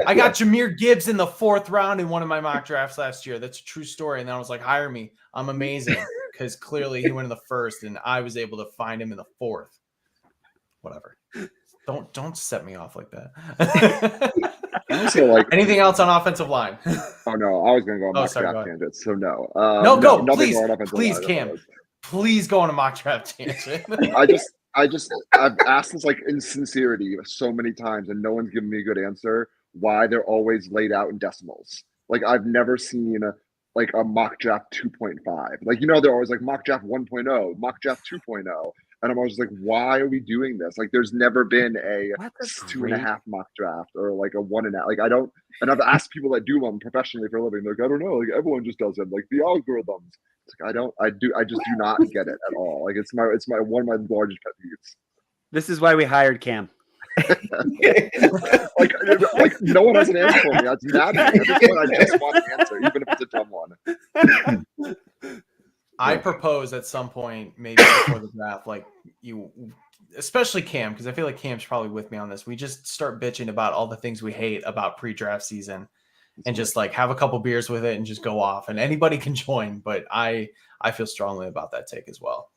I got Jahmyr Gibbs in the 4th round in one of my mock drafts last year. That's a true story. And then I was like, hire me. I'm amazing. Because clearly he went in the 1st and I was able to find him in the 4th. Whatever. Don't set me off like that. Also, like, anything else on offensive line? Oh no, I was going to go on mock draft tangents. So no. Go. Please, Cam. Please go on a mock draft tangent. I've asked this like in sincerity so many times, and no one's given me a good answer. Why they're always laid out in decimals? Like I've never seen a mock draft 2.5. Like they're always like mock draft 1.0, mock draft 2.0. And I'm always like, why are we doing this? Like, there's never been a 2.5 mock draft or like a 1.5. Like, I don't. And I've asked people that do them professionally for a living. They're like, I don't know. Like, everyone just does them. Like the algorithms. It's like, I just do not get it at all. Like, it's my one of my largest pet peeves. This is why we hired Cam. like no one has an answer for me. That's mad. At this point, I just want an answer, even if it's a dumb one. I propose at some point, maybe before the draft, like you, especially Cam, because I feel like Cam's probably with me on this. We just start bitching about all the things we hate about pre-draft season, and just like have a couple beers with it and just go off. And anybody can join, but I feel strongly about that take as well.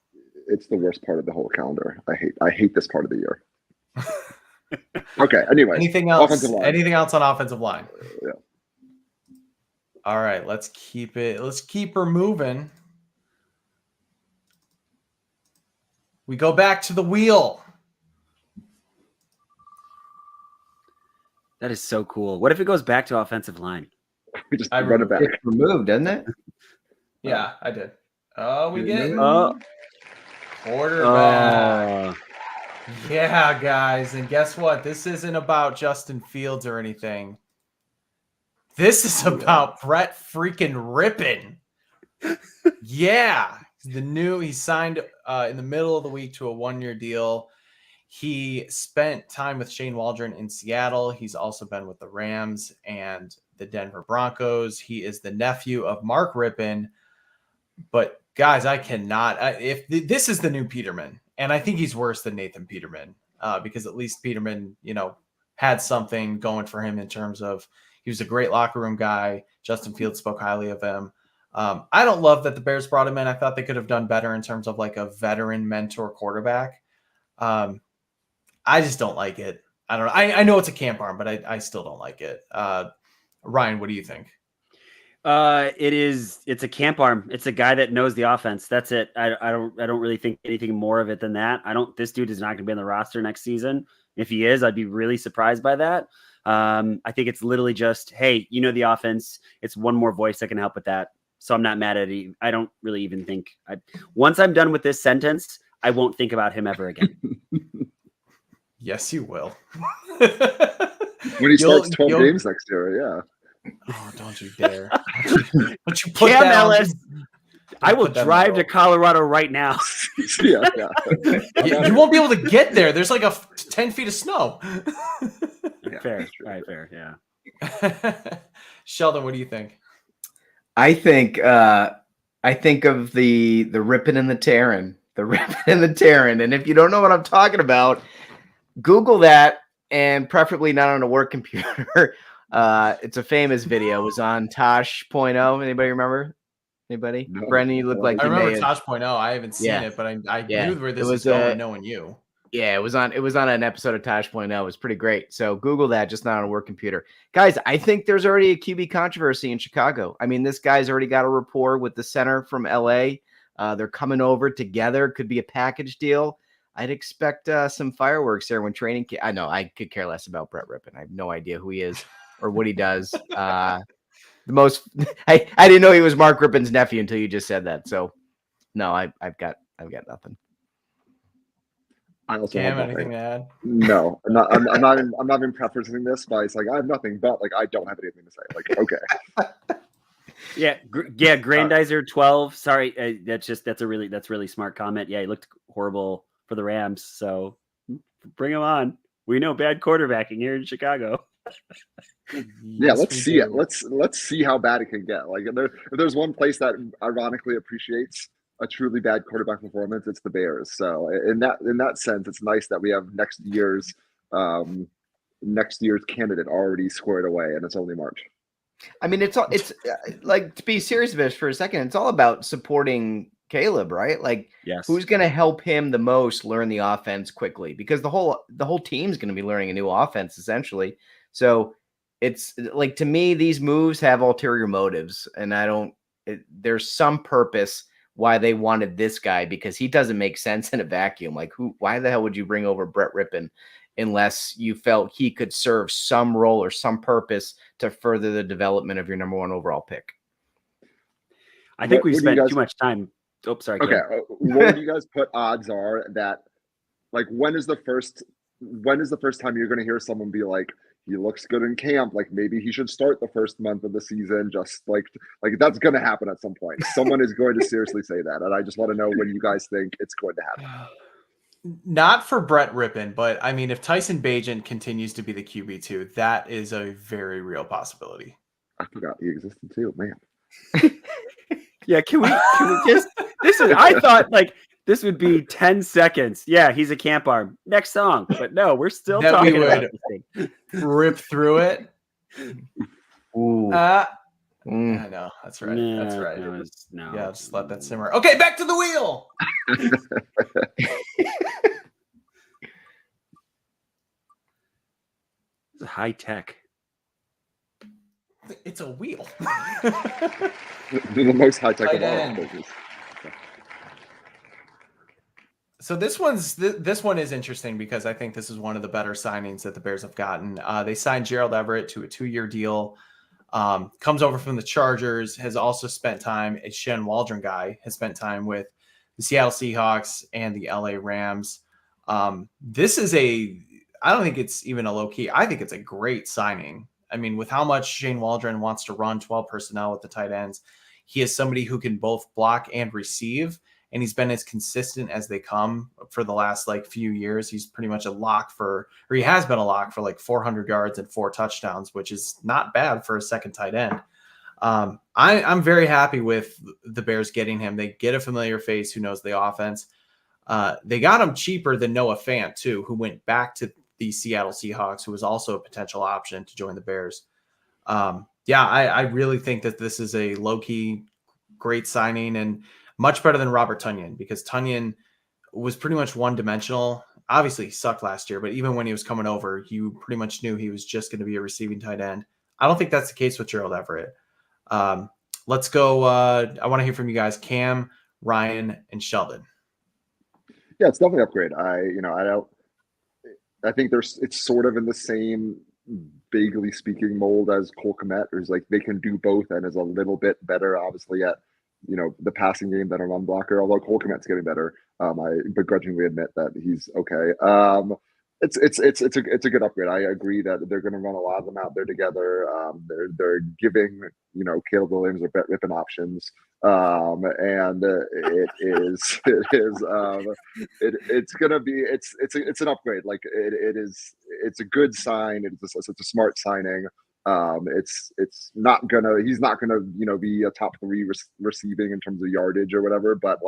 It's the worst part of the whole calendar. I hate this part of the year. Okay. Anyway, anything else? Anything else on offensive line? Yeah. All right, let's keep her moving. We go back to the wheel. That is so cool. What if it goes back to offensive line? We just run it back. It's removed, doesn't it? Yeah, I did. Oh, we get quarterback. Yeah, guys. And guess what? This isn't about Justin Fields or anything. This is about Brett freaking Rippon. Yeah. He signed in the middle of the week to a 1-year deal. He spent time with Shane Waldron in Seattle. He's also been with the Rams and the Denver Broncos. He is the nephew of Mark Rippon. But guys, I cannot. This is the new Peterman, and I think he's worse than Nathan Peterman because at least Peterman, had something going for him in terms of he was a great locker room guy. Justin Fields spoke highly of him. I don't love that the Bears brought him in. I thought they could have done better in terms of like a veteran mentor quarterback. I just don't like it. I don't know. I know it's a camp arm, but I still don't like it. Ryan, what do you think? It's a camp arm. It's a guy that knows the offense. That's it. I don't really think anything more of it than that. This dude is not going to be on the roster next season. If he is, I'd be really surprised by that. I think it's literally just, hey, the offense. It's one more voice that can help with that. So I'm not mad at it. I don't really even think once I'm done with this sentence, I won't think about him ever again. Yes, you will. When he starts 12 games next year, yeah. Oh, don't you dare. Don't you put Cam that Ellis. I will drive to Colorado right now. Yeah. You won't be able to get there. There's like 10 feet of snow. Fair. All right, fair. Yeah. Sheldon, what do you think? I think of the Rippin' and the Terran. The Rippin' and the Terran. And if you don't know what I'm talking about, Google that, and preferably not on a work computer. It's a famous video. It was on Tosh.0. Anybody remember? Anybody? No. Brendan, you look like I you remember may Tosh.0. I haven't seen it, but I knew where this was going, knowing you. Yeah, it was on an episode of Tosh.0. It was pretty great. So Google that, just not on a work computer. Guys, I think there's already a QB controversy in Chicago. I mean, this guy's already got a rapport with the center from LA. They're coming over together. Could be a package deal. I'd expect some fireworks there when training. I know I could care less about Brett Rippon. I have no idea who he is or what he does. I didn't know he was Mark Rippon's nephew until you just said that. So No, I've got nothing. I also Cam, have anything nothing. to add? No, I'm not even prefacing this by it's like I have nothing, but like I don't have anything to say. Like, okay. Yeah, Grandizer 12. Sorry, that's really smart comment. Yeah, he looked horrible for the Rams, so bring him on. We know bad quarterbacking here in Chicago. Yeah, Yes, let's we see it. do. Let's see how bad it can get. Like, if there's one place that ironically appreciates a truly bad quarterback performance, it's the Bears. So in that sense, it's nice that we have next year's candidate already squared away, and it's only March. I mean, it's like, to be serious about it for a second, it's all about supporting Caleb, right? Like, Yes. who's going to help him the most learn the offense quickly? Because the whole team's going to be learning a new offense essentially. So it's like, to me, these moves have ulterior motives, and there's some purpose why they wanted this guy, because he doesn't make sense in a vacuum. Like, why the hell would you bring over Brett Rippon unless you felt he could serve some role or some purpose to further the development of your number 1 overall pick? I think we've What do you spent guys- too much time. Oh, sorry. Okay, Cam. what would you guys put odds are that, like, when is the first time you're going to hear someone be like, he looks good in camp, like maybe he should start the first month of the season, just like that's going to happen at some point. Someone is going to seriously say that, and I just want to know when you guys think it's going to happen. Not for Brett Rippon, but I mean, if Tyson Bagent continues to be the QB2, that is a very real possibility. I forgot he existed too, man. Yeah, can we just I thought like this would be 10 seconds. Yeah, he's a camp arm. Next song. But no, we're still That talking we about would this thing. rip through it. Ooh. I know. That's right. No, That's right. No. Yeah, just let that simmer. Okay, back to the wheel. It's high tech. It's a wheel. The most high tech Tight of all end. places. So this one is interesting because I think this is one of the better signings that the Bears have gotten. They signed Gerald Everett to a 2-year deal. Comes over from the Chargers, has also spent time, a Shen Waldron guy, has spent time with the Seattle Seahawks and the LA Rams. This is I don't think it's even a low key. I think it's a great signing. I mean, with how much Shane Waldron wants to run 12 personnel with the tight ends, he is somebody who can both block and receive. And he's been as consistent as they come for the last few years. He's pretty much he has been a lock for 400 yards and 4 touchdowns, which is not bad for a second tight end. I'm very happy with the Bears getting him. They get a familiar face who knows the offense. They got him cheaper than Noah Fant too, who went back to the Seattle Seahawks, who was also a potential option to join the Bears. I really think that this is a low-key great signing and much better than Robert Tonyan, because Tonyan was pretty much one-dimensional. Obviously, he sucked last year, but even when he was coming over, you pretty much knew he was just going to be a receiving tight end. I don't think that's the case with Gerald Everett. Let's go. I want to hear from you guys, Cam, Ryan, and Sheldon. Yeah, it's definitely an upgrade. I think it's sort of in the same, vaguely speaking, mold as Cole Kmet, who's like they can do both and is a little bit better, obviously, at the passing game than a run blocker. Although Cole Kmet's getting better, I begrudgingly admit that he's okay. It's a good upgrade. I agree that they're going to run a lot of them out there together. They're giving Caleb Williams or Brett Rippon options, and it's an upgrade. Like it's a good sign. It's a smart signing. He's not gonna be a top 3 receiving in terms of yardage or whatever, but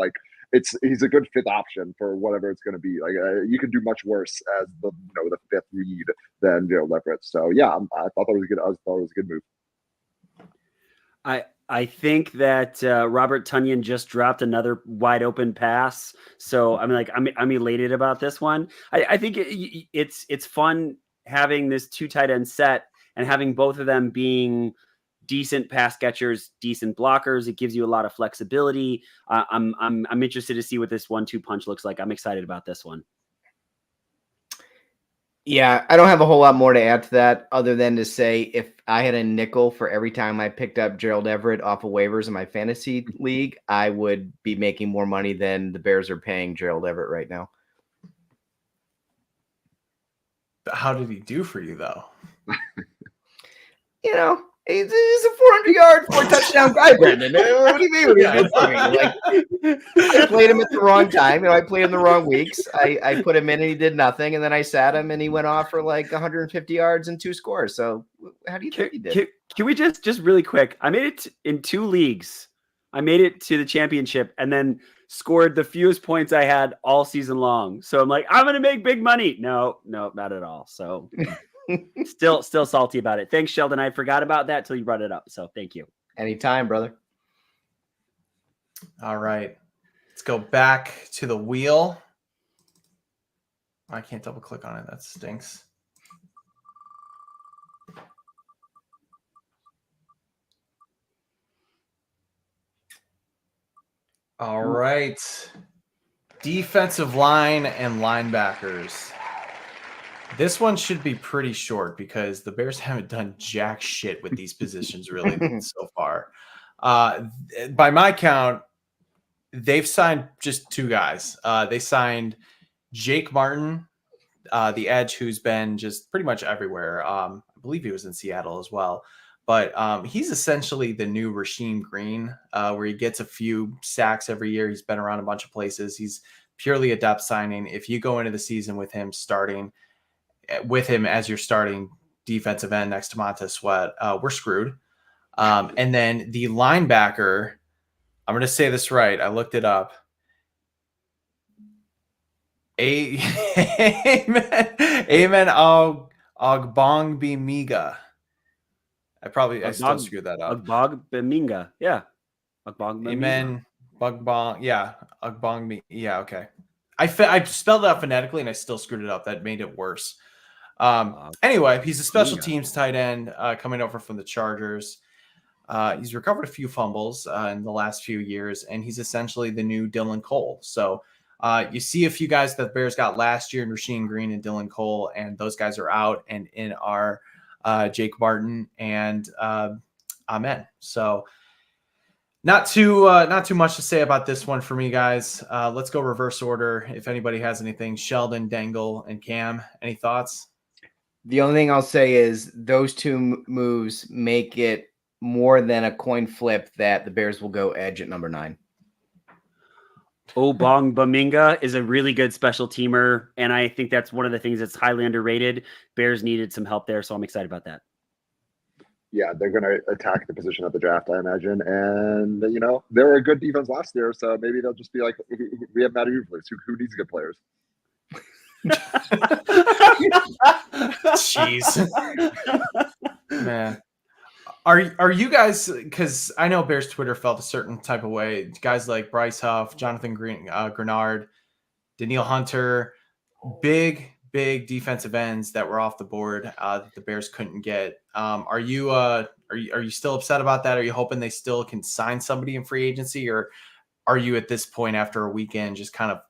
he's a good 5th option for whatever it's going to be. You can do much worse as the 5th read than Everett. So yeah, I thought that was good. I thought it was a good move. I think that Robert Tonyan just dropped another wide open pass, so I'm elated about this one. I think it's fun having this 2 tight end set and having both of them being decent pass catchers, decent blockers. It gives you a lot of flexibility. I'm interested to see what this 1-2 punch looks like. I'm excited about this one. Yeah, I don't have a whole lot more to add to that other than to say if I had a nickel for every time I picked up Gerald Everett off of waivers in my fantasy league, I would be making more money than the Bears are paying Gerald Everett right now. How did he do for you, though? You know, he's a 400-yard, 4-touchdown guy, Brendan. What do you mean? What do you do for me? Like, I played him at the wrong time. I played him the wrong weeks. I put him in and he did nothing, and then I sat him and he went off for like 150 yards and 2 scores. So how do you think he did? Can we just really quick? I made it in 2 leagues. I made it to the championship and then scored the fewest points I had all season long. So I'm like, I'm going to make big money. No, not at all. So still salty about it. Thanks, Sheldon. I forgot about that till you brought it up. So thank you. Anytime, brother. All right. Let's go back to the wheel. I can't double click on it. That stinks. All right. Defensive line and linebackers. This one should be pretty short because the Bears haven't done jack shit with these positions really so far. By my count, they've signed just 2 guys. They signed Jake Martin, the edge, who's been just pretty much everywhere. I believe he was in Seattle as well. But he's essentially the new Rasheem Green, where he gets a few sacks every year. He's been around a bunch of places. He's purely a depth signing. If you go into the season with him as your starting defensive end next to Montez Sweat, we're screwed. And then the linebacker, I'm going to say this right. I looked it up. Amen Ogbogbemiga. I still screwed that up. Ogbogbemiga. Yeah. Amen. Bugbong. Yeah. Ogbongmi. Yeah. Okay. I spelled it out phonetically and I still screwed it up. That made it worse. Anyway, he's a special teams tight end coming over from the Chargers. He's recovered a few fumbles in the last few years, and he's essentially the new Dylan Cole. So you see a few guys that the Bears got last year in Rasheem Green and Dylan Cole, and those guys are out and in our Jake Martin and Amen. So not too much to say about this one for me, guys. Let's go reverse order. If anybody has anything, Sheldon, Dangle, and Cam, any thoughts? The only thing I'll say is those 2 moves make it more than a coin flip that the Bears will go edge at number 9. Ogbogbemiga is a really good special teamer, and I think that's one of the things that's highly underrated. Bears needed some help there, so I'm excited about that. Yeah, they're going to attack the position of the draft, I imagine. And, they were a good defense last year, so maybe they'll just be like, we have Matty Rufus. Who needs good players? Jeez. Man. Are you guys, because I know Bears Twitter felt a certain type of way, guys like Bryce Huff, Jonathan Grenard, Daniil Hunter, big defensive ends that were off the board that the Bears couldn't get. Are you still upset about that? Are you hoping they still can sign somebody in free agency, or are you at this point after a weekend just kind of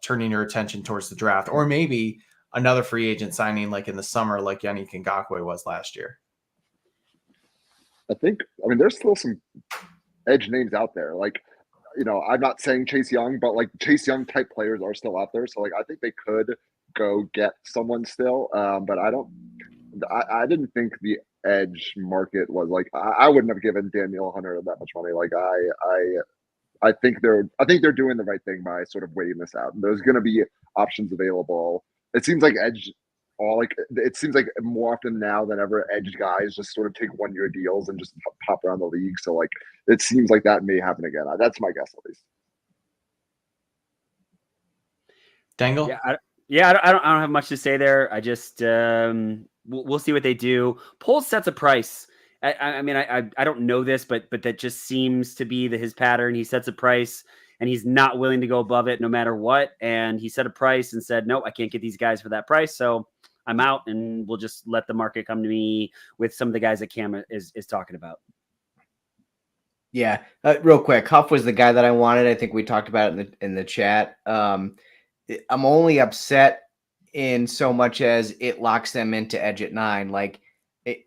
turning your attention towards the draft, or maybe another free agent signing like in the summer, like Yannick Ngakoue was last year? There's still some edge names out there. Like, I'm not saying Chase Young, but like Chase Young type players are still out there. So like, I think they could go get someone still. But I didn't think the edge market was like, I wouldn't have given Daniel Hunter that much money. Like I think they're doing the right thing by sort of waiting this out. And there's going to be options available. It seems like it seems like more often now than ever, edge guys just sort of take 1-year deals and just pop around the league. So like, it seems like that may happen again. That's my guess, at least. Dangle? I don't have much to say there. I just we'll see what they do. Poles sets a price. I don't know this, but that just seems to be his pattern. He sets a price and he's not willing to go above it no matter what. And he set a price and said, no, I can't get these guys for that price. So I'm out, and we'll just let the market come to me with some of the guys that Cam is talking about. Yeah. Real quick. Huff was the guy that I wanted. I think we talked about it in the chat. I'm only upset in so much as it locks them into edge at 9. Like,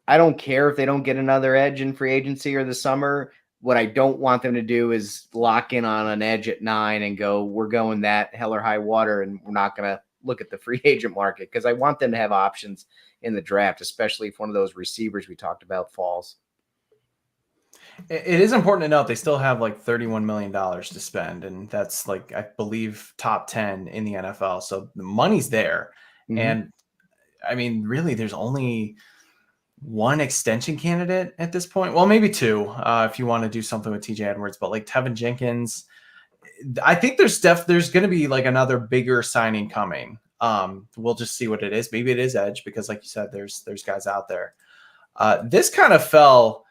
I don't care if they don't get another edge in free agency or the summer. What I don't want them to do is lock in on an edge at 9 and go, we're going that hell or high water, and we're not going to look at the free agent market, because I want them to have options in the draft, especially if one of those receivers we talked about falls. It is important to note they still have like $31 million to spend, and that's like, I believe, top 10 in the NFL. So the money's there. Mm-hmm. And I mean, really, there's only one extension candidate at this point. Well, maybe two, if you want to do something with TJ Edwards, but like Tevin Jenkins, I think there's going to be like another bigger signing coming. We'll just see what it is. Maybe it is edge, because like you said, there's guys out there. This kind of fell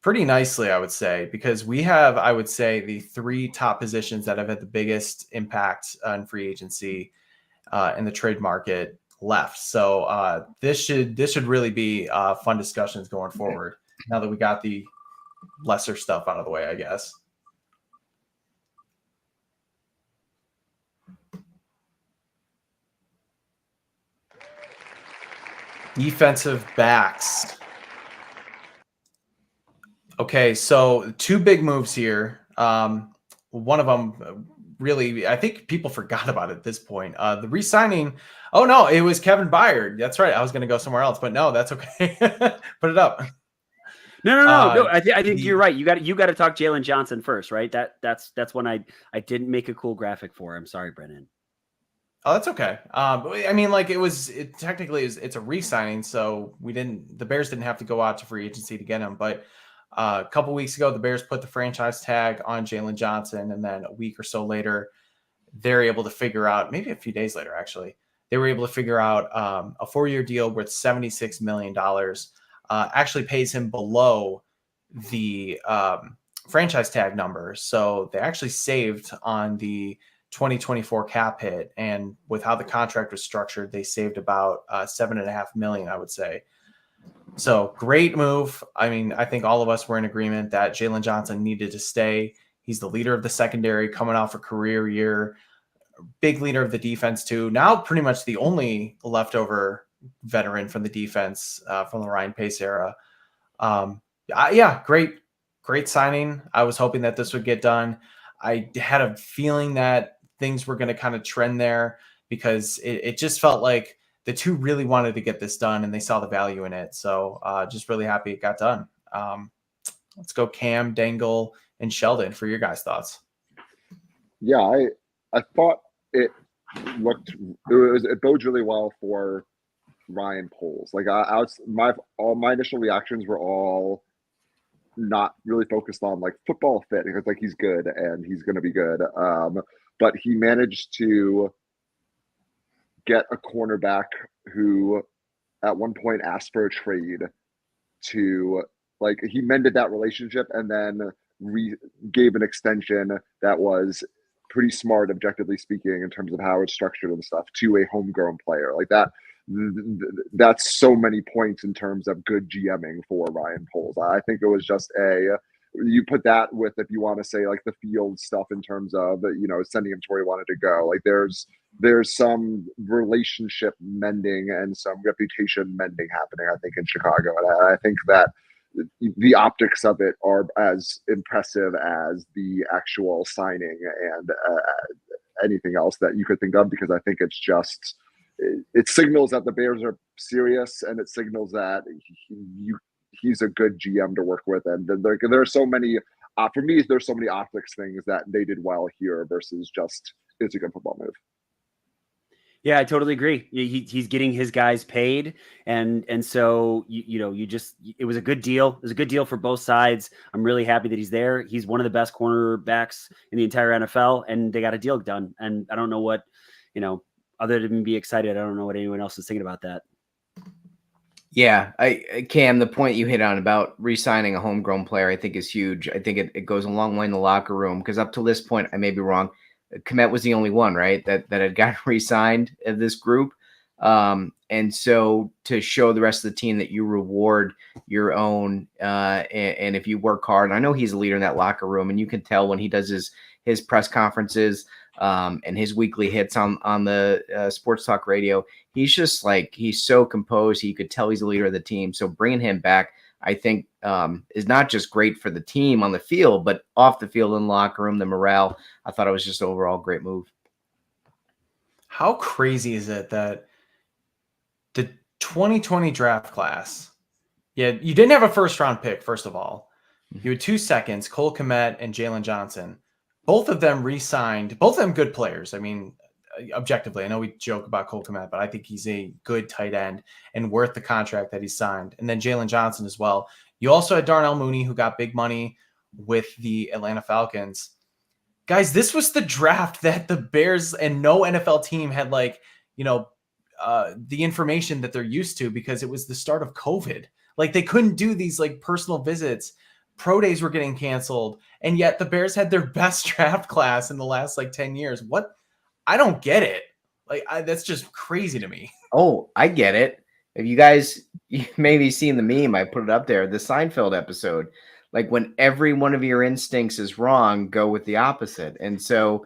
pretty nicely, I would say, because we have, I would say, the 3 top positions that have had the biggest impact on free agency in the trade market left. So this should really be fun discussions going forward, now that we got the lesser stuff out of the way, I guess. Defensive backs. Okay, so 2 big moves here. One of them, really, I think people forgot about it at this point. The re-signing. Oh no, it was Kevin Byard. That's right. I was going to go somewhere else, but no, that's okay. Put it up. No. I think you're right. You got to talk Jalen Johnson first, right? That's when I didn't make a cool graphic for him. Sorry, Brennan. Oh, that's okay. I mean, like technically it's a re-signing, so the Bears didn't have to go out to free agency to get him. But a couple weeks ago, the Bears put the franchise tag on Jalen Johnson, and then a week or so later, they're able to figure out, maybe a few days later, actually, they were able to figure out a 4-year deal worth $76 million. Actually pays him below the franchise tag number. So they actually saved on the 2024 cap hit, and with how the contract was structured, they saved about $7.5 million, I would say. So great move. I mean, I think all of us were in agreement that Jalen Johnson needed to stay. He's the leader of the secondary, coming off a career year, big leader of the defense too. Now pretty much the only leftover veteran from the defense from the Ryan Pace era. Yeah, great signing. I was hoping that this would get done. I had a feeling that things were going to kind of trend there, because it just felt like the 2 really wanted to get this done, and they saw the value in it. So just really happy it got done. Let's go Cam, Dangle, and Sheldon for your guys' thoughts. Yeah, I thought it bodes really well for Ryan Poles. Like all my initial reactions were all not really focused on like football fit, because like he's good and he's going to be good. But he managed to get a cornerback who at one point asked for a trade to, like, he mended that relationship and then gave an extension that was pretty smart, objectively speaking, in terms of how it's structured and stuff, to a homegrown player. Like that's so many points in terms of good GMing for Ryan Poles. I think it was just you put that with, if you want to say like the field stuff in terms of, sending him to where he wanted to go. Like there's some relationship mending and some reputation mending happening, I think, in Chicago. And I think that the optics of it are as impressive as the actual signing and anything else that you could think of, because I think it's just, it signals that the Bears are serious, and it signals that he's a good GM to work with. And there are so many, for me, there's so many optics things that they did well here versus just, it's a good football move. Yeah, I totally agree. He's getting his guys paid, and so it was a good deal. It was a good deal for both sides. I'm really happy that he's there. He's one of the best cornerbacks in the entire NFL, and they got a deal done. And I don't know what, other than be excited, I don't know what anyone else is thinking about that. Yeah, Cam, the point you hit on about re-signing a homegrown player, I think is huge. I think it goes a long way in the locker room, because up to this point, I may be wrong, Kmet was the only one, right, that had gotten re-signed in this group. And so to show the rest of the team that you reward your own, and if you work hard, and I know he's a leader in that locker room, and you can tell when he does his press conferences, and his weekly hits on the sports talk radio. He's just like, he's so composed. You could tell he's the leader of the team. So bringing him back, I think, is not just great for the team on the field, but off the field in the locker room, the morale. I thought it was just overall great move. How crazy is it that the 2020 draft class, you didn't have a first round pick, first of all. You had 2 seconds, Cole Kmet and Jalen Johnson. Both of them re-signed, both of them good players. I mean, objectively, I know we joke about Cole Kmet, but I think he's a good tight end and worth the contract that he signed. And then Jalen Johnson as well. You also had Darnell Mooney, who got big money with the Atlanta Falcons. Guys, this was the draft that the Bears and no NFL team had, like, the information that they're used to, because it was the start of COVID. Like, they couldn't do these like personal visits. Pro days were getting canceled. And yet the Bears had their best draft class in the last like 10 years. What? I don't get it. Like, that's just crazy to me. Oh, I get it. If you guys maybe seen the meme, I put it up there, the Seinfeld episode, like when every one of your instincts is wrong, go with the opposite. And so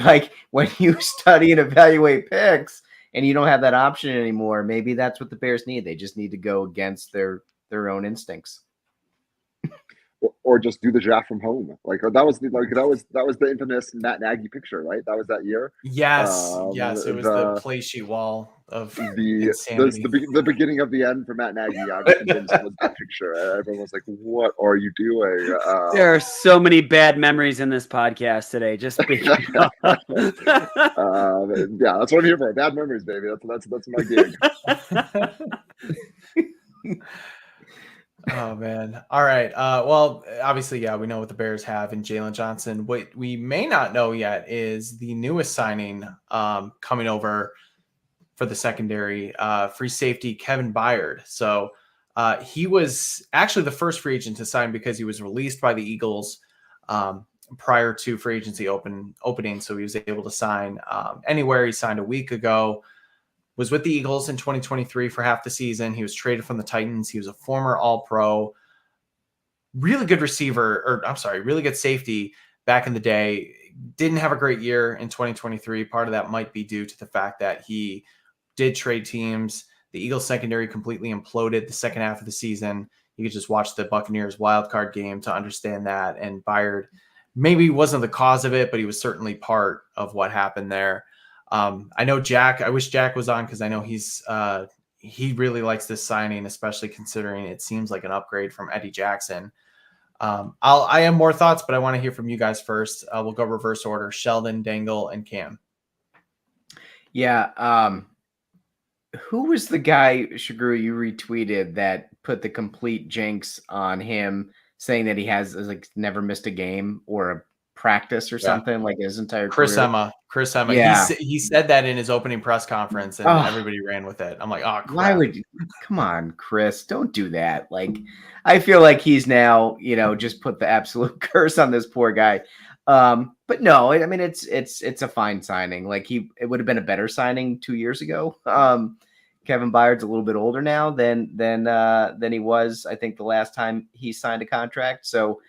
like when you study and evaluate picks and you don't have that option anymore, maybe that's what the Bears need. They just need to go against their own instincts. Or just do the draft from home. Like that was the infamous Matt Nagy picture, right? That was that year. Yes, it was the play sheet wall of the beginning of the end for Matt Nagy. I was convinced it was that picture. Everyone was like, "What are you doing?" There are so many bad memories in this podcast today. Just yeah, that's what I'm here for. Bad memories, baby. That's my gig. Oh, man. All right. Well, obviously, we know what the Bears have in Jalen Johnson. What we may not know yet is the newest signing coming over for the secondary, free safety, Kevin Byard. So he was actually the first free agent to sign because he was released by the Eagles prior to free agency opening. So he was able to sign anywhere. He signed a week ago. Was with the Eagles in 2023 for half the season. He was traded from the Titans. He was a former All-Pro, really good really good safety back in the day. Didn't have a great year in 2023. Part of that might be due to the fact that he did trade teams. The Eagles secondary completely imploded the second half of the season. You could just watch the Buccaneers wildcard game to understand that. And Byard maybe wasn't the cause of it, but he was certainly part of what happened there. I know Jack, I wish Jack was on because I know he really likes this signing, especially considering it seems like an upgrade from Eddie Jackson. I have more thoughts, but I want to hear from you guys first. We'll go reverse order: Sheldon, Dangle, and Cam. Yeah. Who was the guy, Shagru, you retweeted that put the complete jinx on him, saying that he has like never missed a game or a practice or something like his entire Chris career? Chris Emma. Yeah. He said that in his opening press conference, and everybody ran with it. I'm like, oh, crap. Why would you? Come on, Chris, don't do that. Like, I feel like he's now, just put the absolute curse on this poor guy. But no, I mean, it's a fine signing. Like it would have been a better signing 2 years ago. Kevin Byard's a little bit older now than he was, I think, the last time he signed a contract. So,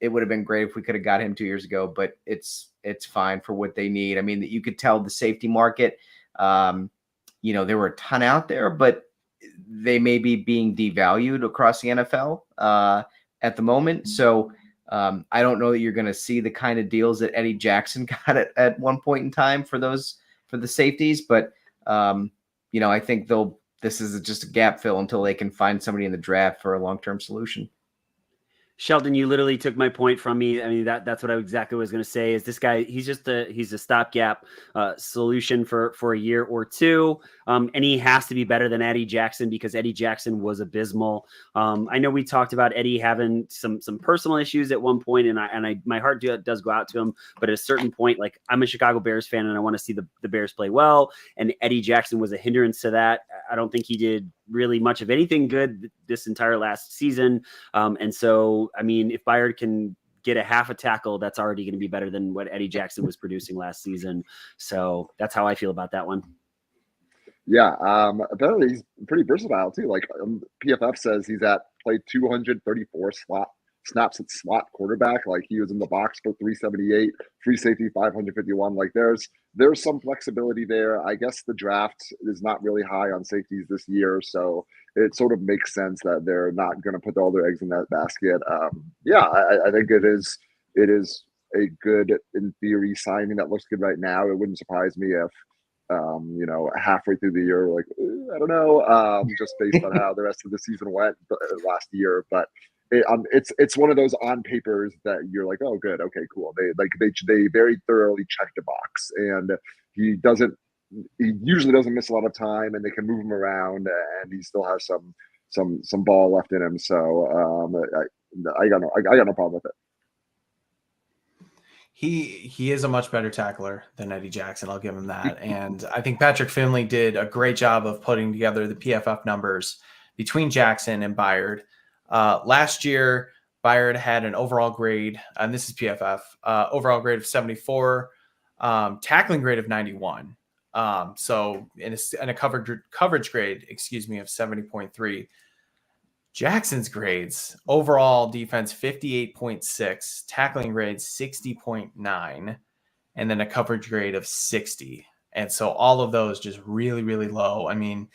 it would have been great if we could have got him 2 years ago, but it's fine for what they need. I mean, you could tell the safety market, there were a ton out there, but they may be being devalued across the NFL at the moment. So I don't know that you're going to see the kind of deals that Eddie Jackson got at one point in time for the safeties. But, I think this is just a gap fill until they can find somebody in the draft for a long-term solution. Sheldon, you literally took my point from me. I mean, that's what I exactly was going to say is this guy, he's a stopgap solution for a year or two. And he has to be better than Eddie Jackson because Eddie Jackson was abysmal. I know we talked about Eddie having some personal issues at one point, and my heart does go out to him. But at a certain point, like, I'm a Chicago Bears fan and I want to see the Bears play well. And Eddie Jackson was a hindrance to that. I don't think he did really much of anything good this entire last season. And so, I mean, if Byard can get a half a tackle, that's already going to be better than what Eddie Jackson was producing last season. So that's how I feel about that one. Yeah. Apparently he's pretty versatile too. Like PFF says he's played 234 slot snaps at slot quarterback. Like he was in the box for 378, free safety 551. Like there's some flexibility there. I guess the draft is not really high on safeties this year, so it sort of makes sense that they're not going to put all their eggs in that basket. I think it is a good, in theory, signing that looks good right now. It wouldn't surprise me if halfway through the year, like, I don't know, just based on how the rest of the season went last year. But it's one of those on papers that you're like, oh, good, okay, cool. They very thoroughly checked the box, and he usually doesn't miss a lot of time, and they can move him around, and he still has some ball left in him. So I got no problem with it. He is a much better tackler than Eddie Jackson. I'll give him that. And I think Patrick Finley did a great job of putting together the PFF numbers between Jackson and Byard. Last year, Byard had an overall grade, and this is PFF, overall grade of 74, tackling grade of 91. So in a coverage grade, of 70.3. Jackson's grades, overall defense 58.6, tackling grade 60.9, and then a coverage grade of 60. And so all of those just really, really low. I mean,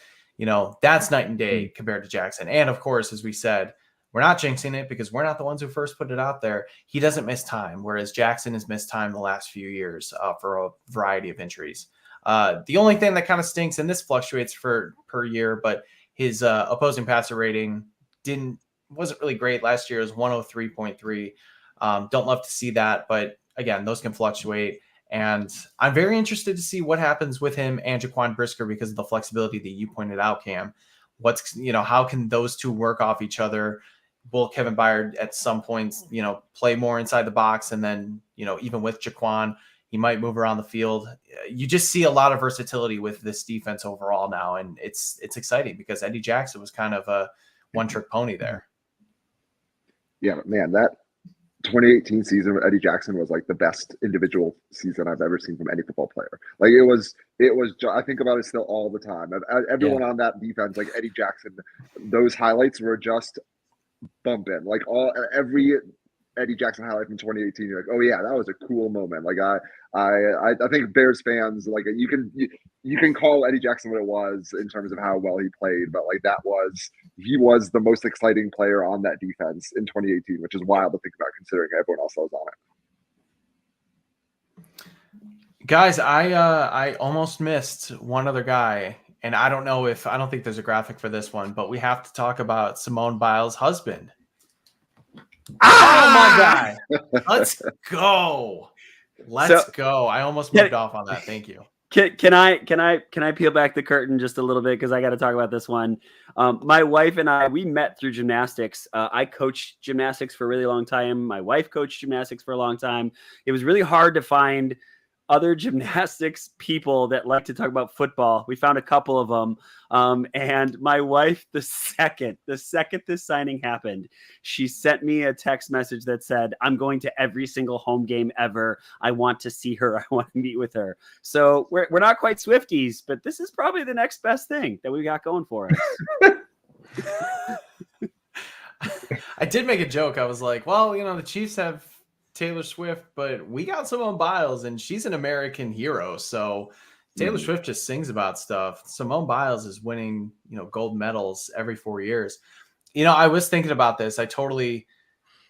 that's night and day compared to Jackson. And of course, as we said, we're not jinxing it because we're not the ones who first put it out there. He doesn't miss time, whereas Jackson has missed time the last few years for a variety of injuries. The only thing that kind of stinks, and this fluctuates per year, but his opposing passer rating wasn't really great last year. It was 103.3. Don't love to see that, but again, those can fluctuate. And I'm very interested to see what happens with him and Jaquan Brisker because of the flexibility that you pointed out, Cam. How can those two work off each other? Will Kevin Byard at some points, play more inside the box? And then, even with Jaquan, he might move around the field. You just see a lot of versatility with this defense overall now. And it's exciting because Eddie Jackson was kind of a one-trick pony there. Yeah, man, that 2018 season with Eddie Jackson was like the best individual season I've ever seen from any football player. Like it was. I think about it still all the time. Everyone on that defense, like Eddie Jackson, those highlights were just bumping. Like every Eddie Jackson highlight from 2018, you're like, oh yeah, that was a cool moment. Like I think Bears fans, like you can call Eddie Jackson what it was in terms of how well he played, but like he was the most exciting player on that defense in 2018, which is wild to think about considering everyone else that was on it. Guys, I almost missed one other guy, and I don't think there's a graphic for this one, but we have to talk about Simone Biles' husband. Oh my God. Let's go. Let's go. I almost moved off on that. Thank you. Can I peel back the curtain just a little bit? Cause I got to talk about this one. My wife and I, we met through gymnastics. I coached gymnastics for a really long time. My wife coached gymnastics for a long time. It was really hard to find other gymnastics people that like to talk about football. We found a couple of them. And my wife, the second this signing happened, she sent me a text message that said, I'm going to every single home game ever. I want to see her. I want to meet with her. So we're not quite Swifties, but this is probably the next best thing that we got going for us. I did make a joke. I was like, well, the Chiefs have Taylor Swift, but we got Simone Biles and she's an American hero. So Taylor Swift just sings about stuff. Simone Biles is winning, gold medals every 4 years. I was thinking about this. And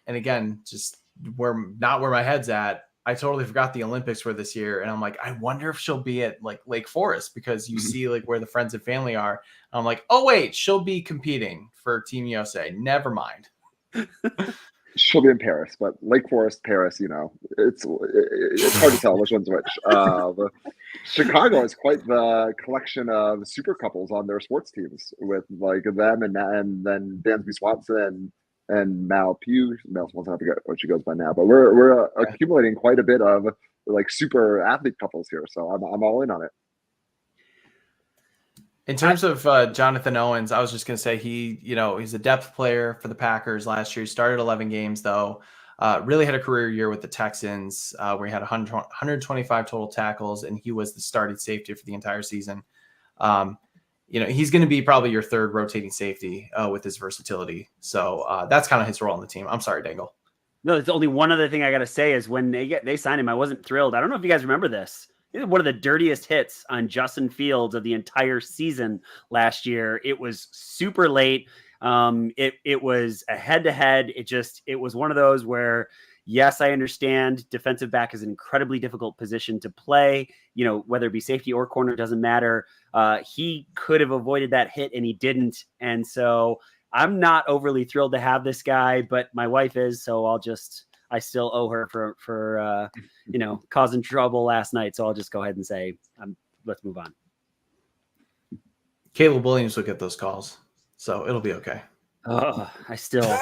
again, just not where my head's at. I totally forgot the Olympics were this year. And I'm like, I wonder if she'll be at like Lake Forest because you see like where the friends and family are. And I'm like, oh wait, she'll be competing for Team USA. Never mind. She'll be in Paris, but Lake Forest, Paris, it's hard to tell which one's which. Chicago has quite the collection of super couples on their sports teams with like them and then Dansby Swanson and Mal Pugh. Mal Swanson, I forget what she goes by now, but we're accumulating quite a bit of like super athlete couples here. So I'm all in on it. In terms of Jonathan Owens, I was just going to say he's a depth player for the Packers last year. He started 11 games, though. Really had a career year with the Texans where he had 125 total tackles, and he was the starting safety for the entire season. he's going to be probably your third rotating safety with his versatility. So that's kind of his role on the team. I'm sorry, Dangle. No, it's only one other thing I got to say is when they signed him, I wasn't thrilled. I don't know if you guys remember this. It was one of the dirtiest hits on Justin Fields of the entire season last year. It was super late. It was a head-to-head. It was one of those where, yes, I understand defensive back is an incredibly difficult position to play, whether it be safety or corner, doesn't matter. He could have avoided that hit and he didn't. And so I'm not overly thrilled to have this guy, but my wife is, so I still owe her for causing trouble last night. So I'll just go ahead and say, let's move on. Caleb Williams will get those calls, so it'll be okay. I still,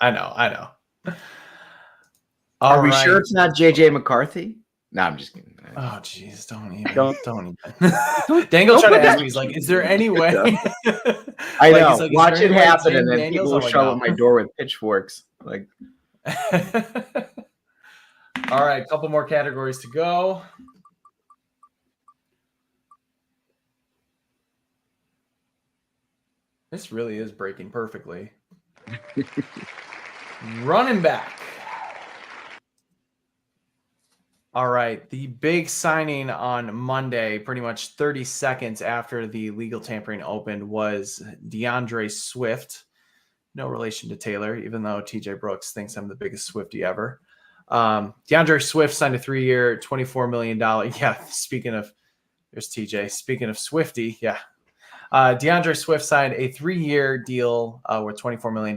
I know. Are we sure it's not JJ McCarthy? No, I'm just kidding. Oh, geez, don't even. Dangle tried to ask me, he's like, is there any way? I know. Like, watch it happen, and then people will show up at my door with pitchforks. Like, all right, a couple more categories to go. This really is breaking perfectly. Running back. All right, the big signing on Monday, pretty much 30 seconds after the legal tampering opened, was DeAndre Swift. No relation to Taylor, even though TJ Brooks thinks I'm the biggest Swiftie ever. DeAndre Swift signed a 3-year, $24 million. Yeah, there's TJ. Speaking of Swiftie, yeah. DeAndre Swift signed a 3-year deal worth $24 million.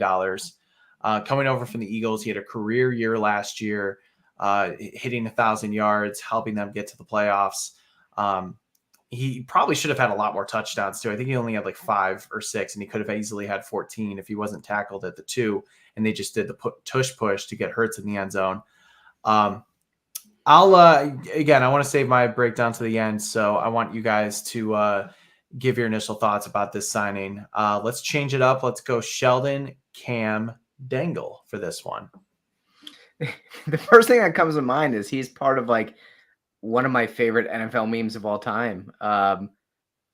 Coming over from the Eagles, he had a career year last year. Hitting 1,000 yards, helping them get to the playoffs. He probably should have had a lot more touchdowns too. I think he only had like 5 or 6, and he could have easily had 14 if he wasn't tackled at the 2, and they just did the tush push to get Hurts in the end zone. I want to save my breakdown to the end, so I want you guys to give your initial thoughts about this signing. Let's change it up. Let's go Sheldon, Cam, Dangle for this one. The first thing that comes to mind is he's part of like one of my favorite NFL memes of all time. I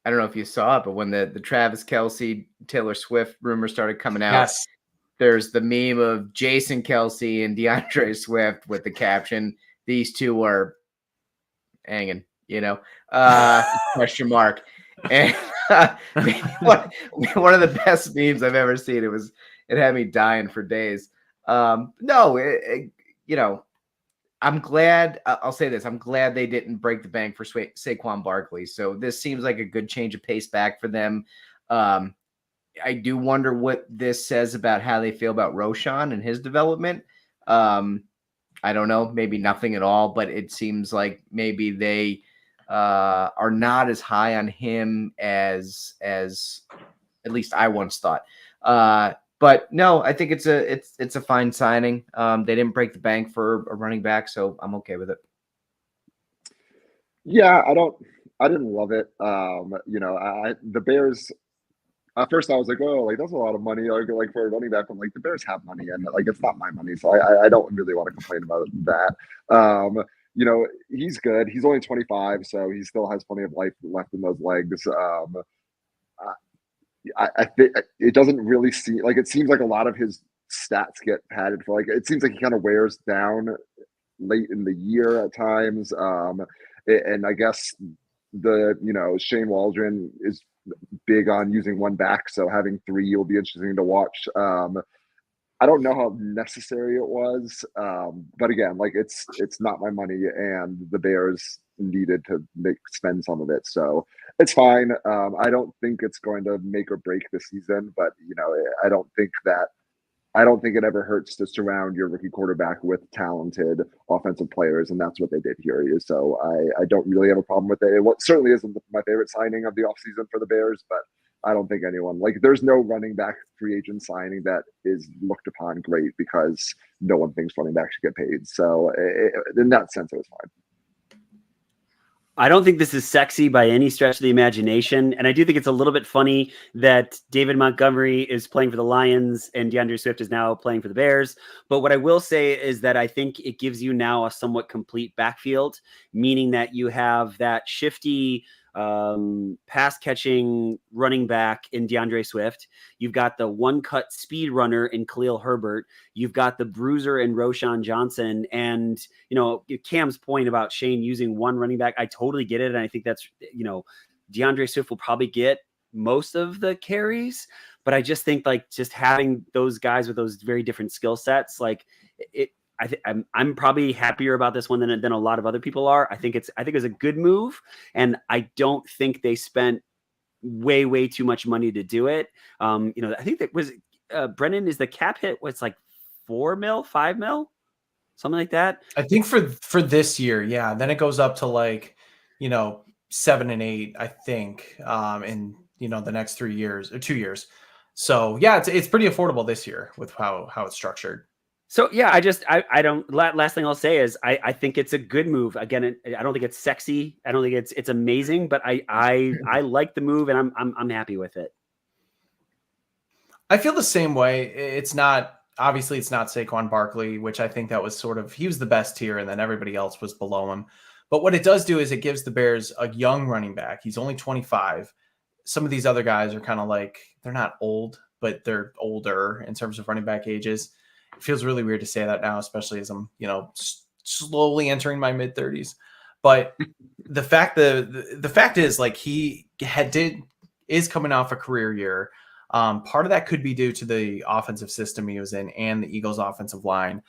don't know if you saw it, but when the Travis Kelce, Taylor Swift rumors started coming out, yes, there's the meme of Jason Kelce and DeAndre Swift with the caption, "These two are hanging," question mark. And one of the best memes I've ever seen. It had me dying for days. I'm glad. I'll say this: I'm glad they didn't break the bank for Saquon Barkley. So this seems like a good change of pace back for them. I do wonder what this says about how they feel about Roshan and his development. I don't know, maybe nothing at all, but it seems like maybe they are not as high on him as at least I once thought. But no, I think it's a fine signing. They didn't break the bank for a running back, so I'm okay with it. Yeah, I didn't love it. The Bears. At first, I was like, oh, like that's a lot of money, like for a running back. I'm like, the Bears have money, and like it's not my money, so I don't really want to complain about that. He's good. He's only 25, so he still has plenty of life left in those legs. I think it doesn't really seem like it seems like a lot of his stats get padded for. Like it seems like he kind of wears down late in the year at times. And I guess Shane Waldron is big on using one back, so having 3 will be interesting to watch. I don't know how necessary it was, but again, like it's not my money, and the Bears needed to spend some of it, so it's fine. I don't think it's going to make or break the season, but I don't think it ever hurts to surround your rookie quarterback with talented offensive players, and that's what they did here. So I don't really have a problem with it. It certainly isn't my favorite signing of the offseason for the Bears, but I don't think there's no running back free agent signing that is looked upon great because no one thinks running backs should get paid. So in that sense, it was fine. I don't think this is sexy by any stretch of the imagination. And I do think it's a little bit funny that David Montgomery is playing for the Lions and DeAndre Swift is now playing for the Bears. But what I will say is that I think it gives you now a somewhat complete backfield, meaning that you have that shifty pass catching running back in DeAndre Swift. You've got the one cut speed runner in Khalil Herbert. You've got the bruiser in Roshan Johnson. And, Cam's point about Shane using one running back, I totally get it. And I think that's, DeAndre Swift will probably get most of the carries, but I just think like just having those guys with those very different skill sets, like I'm probably happier about this one than a lot of other people are. I think it's a good move, and I don't think they spent way too much money to do it. I think that was Brendan, is the cap hit what's like 4 mil, 5 mil, something like that. I think for this year, yeah. Then it goes up to like 7 and 8, I think, in the next 3 years or 2 years. So yeah, it's pretty affordable this year with how it's structured. So yeah, I don't. Last thing I'll say is I think it's a good move. Again, I don't think it's sexy. I don't think it's amazing, but I like the move, and I'm happy with it. I feel the same way. It's not Saquon Barkley, which I think that was he was the best tier, and then everybody else was below him. But what it does do is it gives the Bears a young running back. He's only 25. Some of these other guys are kind of like, they're not old, but they're older in terms of running back ages. It feels really weird to say that now, especially as I'm, slowly entering my mid 30s. But the fact is, like, he is coming off a career year. Part of that could be due to the offensive system he was in and the Eagles' offensive line.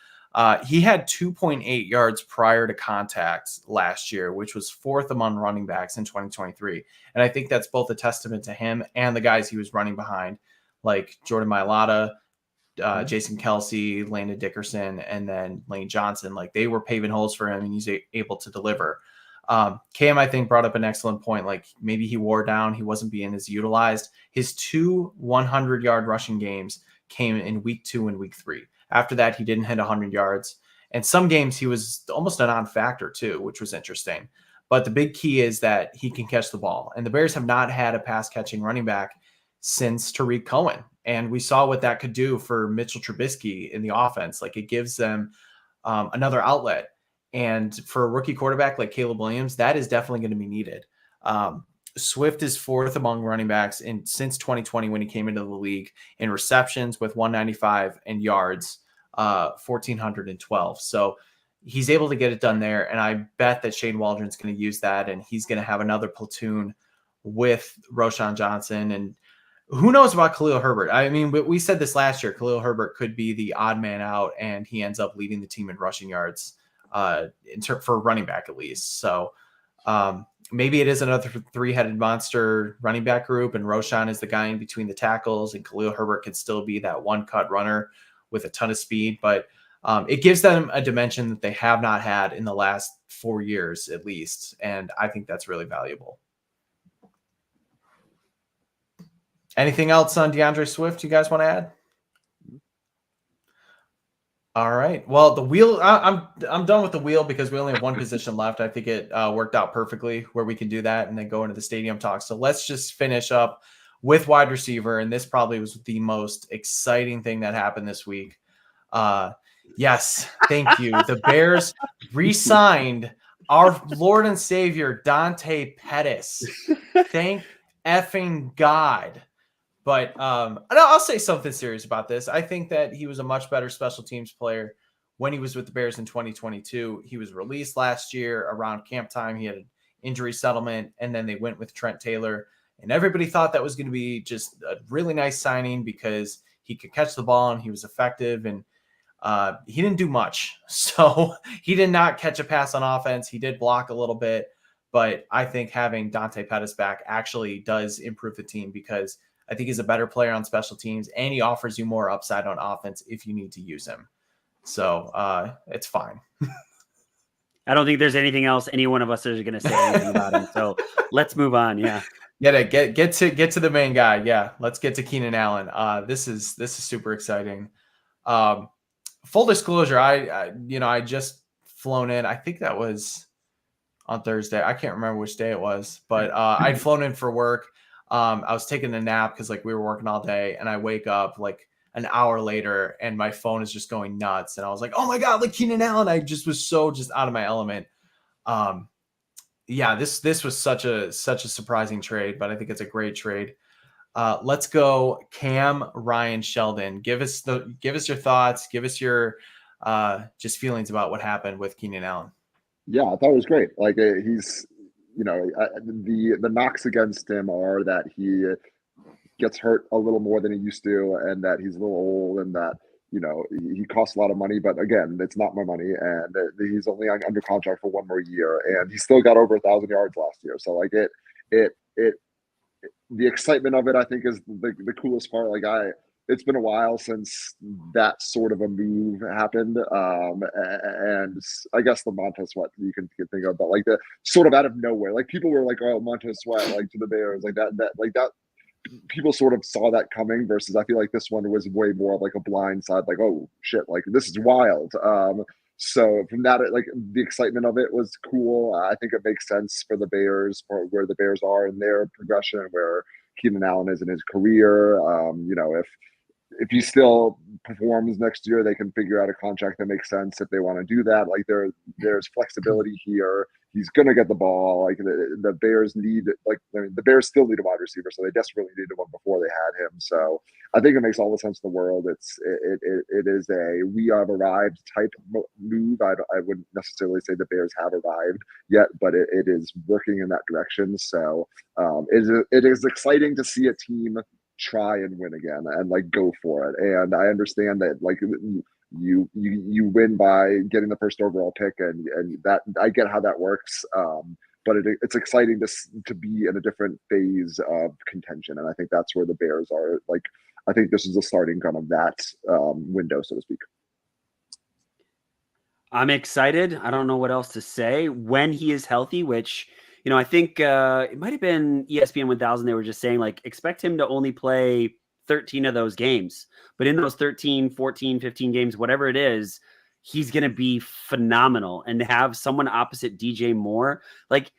He had 2.8 yards prior to contact last year, which was 4th among running backs in 2023. And I think that's both a testament to him and the guys he was running behind, like Jordan Mailata, Jason Kelsey, Landon Dickerson, and then Lane Johnson. Like, they were paving holes for him, and he's able to deliver. Cam, I think, brought up an excellent point. Like, maybe he wore down. He wasn't being as utilized. His 2 100-yard rushing games came in week 2 and week 3. After that, he didn't hit 100 yards. And some games he was almost a non-factor too, which was interesting. But the big key is that he can catch the ball. And the Bears have not had a pass-catching running back since Tariq Cohen. And we saw what that could do for Mitchell Trubisky in the offense. Like, it gives them another outlet. And for a rookie quarterback like Caleb Williams, that is definitely going to be needed. Swift is 4th among running backs since 2020 when he came into the league in receptions with 195 and yards, 1,412. So he's able to get it done there. And I bet that Shane Waldron's going to use that, and he's going to have another platoon with Roshan Johnson. And who knows about Khalil Herbert? I mean, we said this last year, Khalil Herbert could be the odd man out, and he ends up leading the team in rushing yards for running back at least. So maybe it is another 3-headed monster running back group, and Roshan is the guy in between the tackles, and Khalil Herbert can still be that one-cut runner with a ton of speed. But it gives them a dimension that they have not had in the last 4 years at least, and I think that's really valuable. Anything else on DeAndre Swift you guys want to add? All right. Well, the wheel, I'm done with the wheel because we only have one position left. I think it worked out perfectly where we can do that and then go into the stadium talk. So let's just finish up with wide receiver. And this probably was the most exciting thing that happened this week. Yes, thank you. The Bears re-signed our Lord and Savior, Dante Pettis. Thank effing God. But I'll say something serious about this. I think that he was a much better special teams player when he was with the Bears in 2022. He was released last year around camp time. He had an injury settlement, and then they went with Trent Taylor. And everybody thought that was going to be just a really nice signing because he could catch the ball and he was effective. And he didn't do much. So he did not catch a pass on offense. He did block a little bit. But I think having Dante Pettis back actually does improve the team because I think he's a better player on special teams, and he offers you more upside on offense if you need to use him. So it's fine. I don't think there's anything else any one of us is going to say anything about him. So let's move on. Yeah. Yeah. Get to the main guy. Yeah. Let's get to Keenan Allen. This is super exciting. Full disclosure. I just flown in. I think that was on Thursday. I can't remember which day it was, but I'd flown in for work. I was taking a nap because we were working all day, and I wake up an hour later and my phone is just going nuts. And I was like, oh my God, Keenan Allen. I just was so out of my element. Yeah, this was such a surprising trade, but I think it's a great trade. Let's go Cam, Ryan, Sheldon. Give us your thoughts. Give us your just feelings about what happened with Keenan Allen. Yeah, I thought it was great. Like he's, the knocks against him are that he gets hurt a little more than he used to, and that he's a little old, and that he costs a lot of money. But again, it's not my money, and he's only under contract for one more year, and he still got over 1,000 yards last year. So like it the excitement of it, I think, is the coolest part. It's been a while since that sort of a move happened. And I guess the Montez Sweat you can think of, but like the sort of out of nowhere, like people were like, oh, Montez Sweat, like to the Bears, like that people sort of saw that coming, versus I feel like this one was way more of like a blind side, like, oh shit, like this is wild. So from that, like the excitement of it was cool. I think it makes sense for the Bears, for where the Bears are in their progression, where Keenan Allen is in his career. If he still performs next year, they can figure out a contract that makes sense if they want to do that. Like there's flexibility here. He's gonna get the ball. Like the Bears need, the Bears still need a wide receiver, so they desperately needed one before they had him. So I think it makes all the sense in the world. It is a we have arrived type move. I wouldn't necessarily say the Bears have arrived yet, but it is working in that direction. So it is exciting to see a team try and win again and like go for it. And I understand that like you win by getting the first overall pick, and that I get how that works. But it's exciting to be in a different phase of contention, and I think that's where the Bears are. Like I think this is the starting gun of that window, so to speak. I'm excited. I don't know what else to say. When he is healthy, which, I think it might have been ESPN 1000. They were just saying, like, expect him to only play 13 of those games. But in those 13, 14, 15 games, whatever it is, he's going to be phenomenal. And to have someone opposite DJ Moore, like,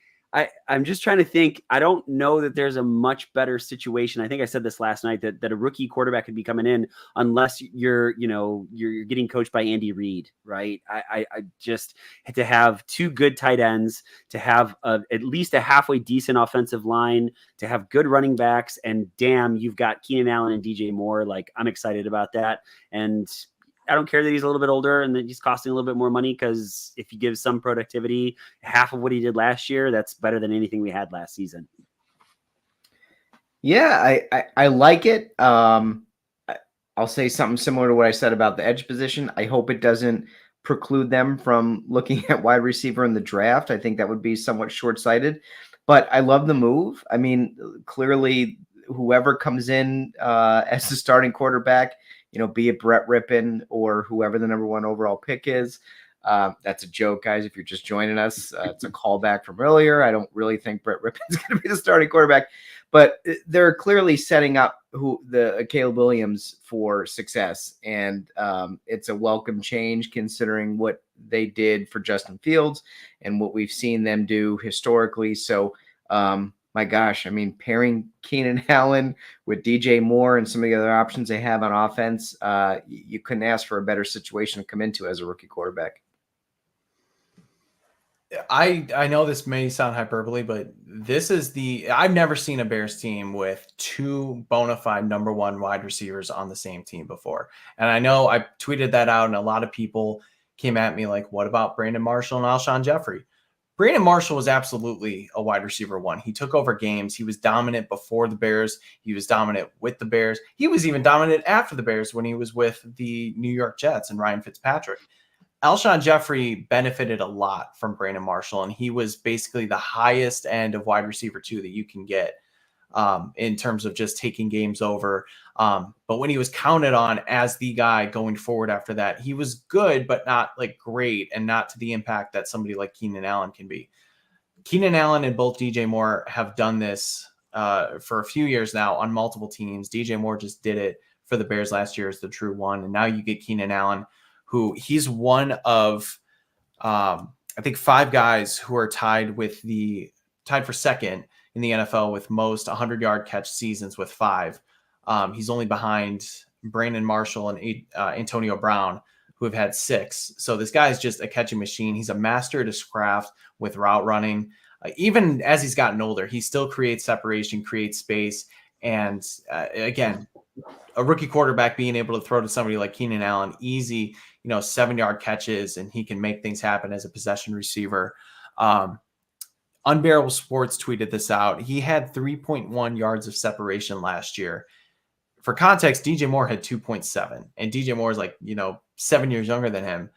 I'm just trying to think. I don't know that there's a much better situation. I think I said this last night that a rookie quarterback could be coming in unless you're getting coached by Andy Reid, right? I just had to have two good tight ends, to have at least a halfway decent offensive line, to have good running backs, and damn, you've got Keenan Allen and DJ Moore. Like, I'm excited about that. And I don't care that he's a little bit older and that he's costing a little bit more money, because if he gives some productivity, half of what he did last year, that's better than anything we had last season. Yeah, I like it. I'll say something similar to what I said about the edge position. I hope it doesn't preclude them from looking at wide receiver in the draft. I think that would be somewhat short-sighted, but I love the move. I mean, clearly whoever comes in as the starting quarterback, be it Brett Rippon or whoever the number one overall pick is. That's a joke, guys. If you're just joining us, it's a callback from earlier. I don't really think Brett Rippon's going to be the starting quarterback, but they're clearly setting up Caleb Williams for success. And it's a welcome change considering what they did for Justin Fields and what we've seen them do historically. So, my gosh, I mean, pairing Keenan Allen with DJ Moore and some of the other options they have on offense, you couldn't ask for a better situation to come into as a rookie quarterback. I know this may sound hyperbole, but I've never seen a Bears team with two bona fide number one wide receivers on the same team before. And I know I tweeted that out, and a lot of people came at me like, what about Brandon Marshall and Alshon Jeffrey? Brandon Marshall was absolutely a wide receiver one. He took over games. He was dominant before the Bears. He was dominant with the Bears. He was even dominant after the Bears when he was with the New York Jets and Ryan Fitzpatrick. Alshon Jeffrey benefited a lot from Brandon Marshall, and he was basically the highest end of wide receiver two that you can get in terms of just taking games over. But when he was counted on as the guy going forward after that, he was good, but not like great, and not to the impact that somebody like Keenan Allen can be. Keenan Allen and both DJ Moore have done this for a few years now on multiple teams. DJ Moore just did it for the Bears last year as the true one. And now you get Keenan Allen, who he's one of, I think, 5 guys who are tied for second in the NFL with most 100-yard catch seasons with 5. He's only behind Brandon Marshall and Antonio Brown, who have had 6. So this guy is just a catching machine. He's a master at his craft with route running. Even as he's gotten older, he still creates separation, creates space. And again, a rookie quarterback being able to throw to somebody like Keenan Allen, easy, 7-yard catches, and he can make things happen as a possession receiver. Unbearable Sports tweeted this out. He had 3.1 yards of separation last year. For context, DJ Moore had 2.7, and DJ Moore is 7 years younger than him,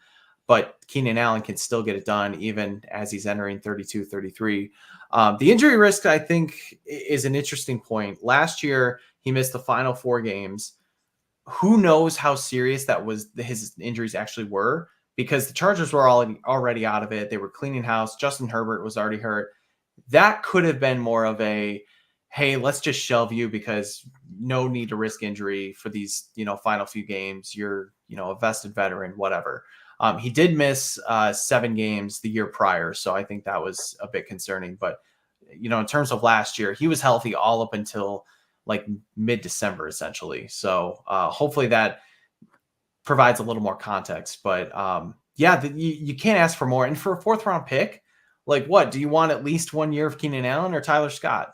but Keenan Allen can still get it done even as he's entering 32, 33. The injury risk, I think, is an interesting point. Last year, he missed the final 4 games. Who knows how serious his injuries actually were, because the Chargers were already out of it. They were cleaning house. Justin Herbert was already hurt. That could have been more of a, hey, let's just shelve you because no need to risk injury for these, final few games. You're, a vested veteran, whatever. He did miss 7 games the year prior, so I think that was a bit concerning. But, in terms of last year, he was healthy all up until mid-December, essentially. So hopefully that provides a little more context. But you can't ask for more. And for a 4th-round pick, what? Do you want at least 1 year of Keenan Allen or Tyler Scott?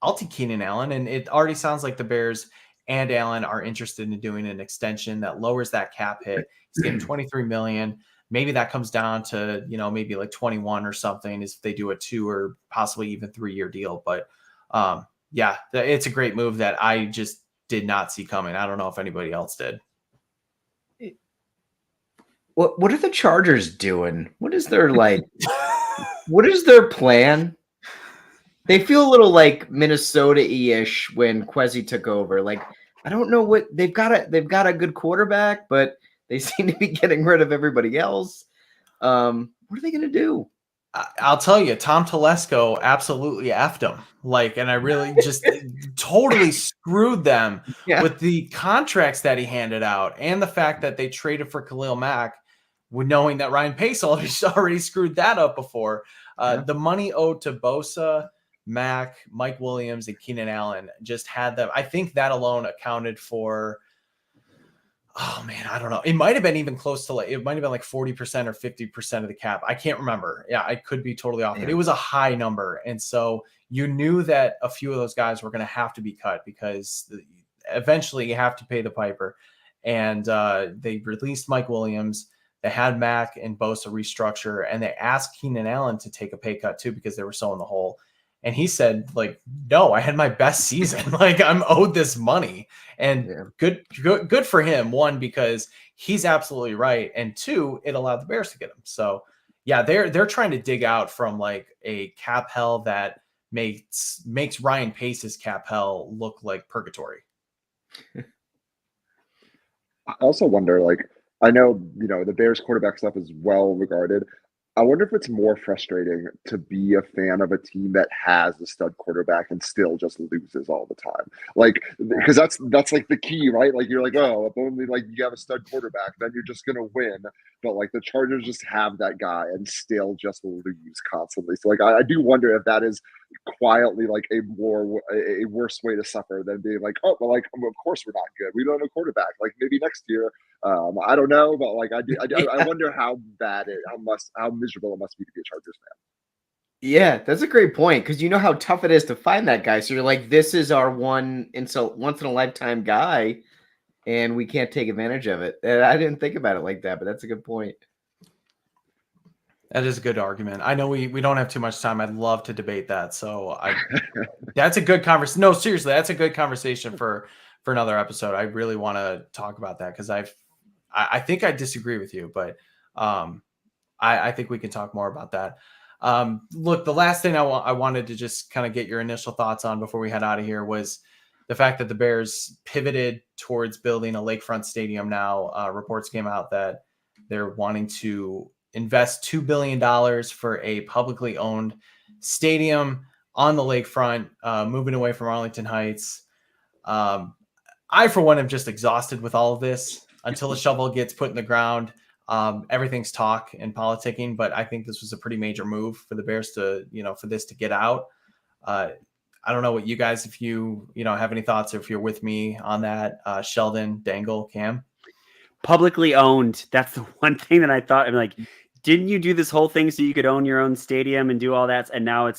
I'll take Keenan Allen. And it already sounds like the Bears and Allen are interested in doing an extension that lowers that cap hit. He's getting $23 million. Maybe that comes down to, maybe 21 or something if they do a 2 or possibly even 3-year deal. But it's a great move that I just did not see coming. I don't know if anybody else did. What are the Chargers doing? What is their what is their plan? They feel a little like Minnesota-ish when Kwesi took over. I don't know what they've got a good quarterback, but they seem to be getting rid of everybody else. What are they going to do? I'll tell you, Tom Telesco absolutely effed them. And I really just totally screwed them with the contracts that he handed out and the fact that they traded for Khalil Mack, knowing that Ryan Pace already screwed that up before. The money owed to Bosa, Mack, Mike Williams, and Keenan Allen just had them. I think that alone accounted for, oh man, I don't know. It might have been even close to it might have been 40% or 50% of the cap. I can't remember. Yeah, I could be totally off, but it was a high number. And so you knew that a few of those guys were going to have to be cut because eventually you have to pay the piper. And they released Mike Williams. They had Mack and Bosa restructure, and they asked Keenan Allen to take a pay cut too because they were so in the hole. And he said, no, I had my best season. I'm owed this money. And good for him. 1, because he's absolutely right. And 2, it allowed the Bears to get him. So they're trying to dig out from a cap hell that makes Ryan Pace's cap hell look like purgatory. I also wonder, I know, the Bears quarterback stuff is well regarded. I wonder if it's more frustrating to be a fan of a team that has a stud quarterback and still just loses all the time. Because that's the key, right? You're oh, if only you have a stud quarterback, then you're just gonna win. But the Chargers just have that guy and still just lose constantly. So I do wonder if that is quietly a worse way to suffer than being oh well, of course we're not good. We don't have a quarterback. Maybe next year. I don't know, but I wonder how bad how miserable it must be to be a Chargers fan. Yeah, that's a great point because you know how tough it is to find that guy. So you're this is our once in a lifetime guy, and we can't take advantage of it. And I didn't think about it like that, but that's a good point. That is a good argument. I know we don't have too much time. I'd love to debate that. So that's a good conversation. No, seriously, that's a good conversation for another episode. I really want to talk about that because I think I disagree with you, but I think we can talk more about that. Look, the last thing I wanted to just kind of get your initial thoughts on before we head out of here was the fact that the Bears pivoted towards building a lakefront stadium now. Reports came out that they're wanting to invest $2 billion for a publicly owned stadium on the lakefront, moving away from Arlington Heights. I, for one, am just exhausted with all of this. Until the shovel gets put in the ground, everything's talk and politicking, but I think this was a pretty major move for the Bears to, for this to get out. I don't know what you guys, if you have any thoughts or if you're with me on that, Sheldon, Dangle, Cam. publicly owned. That's the one thing that I thought. I'm like, didn't you do this whole thing so you could own your own stadium and do all that? And now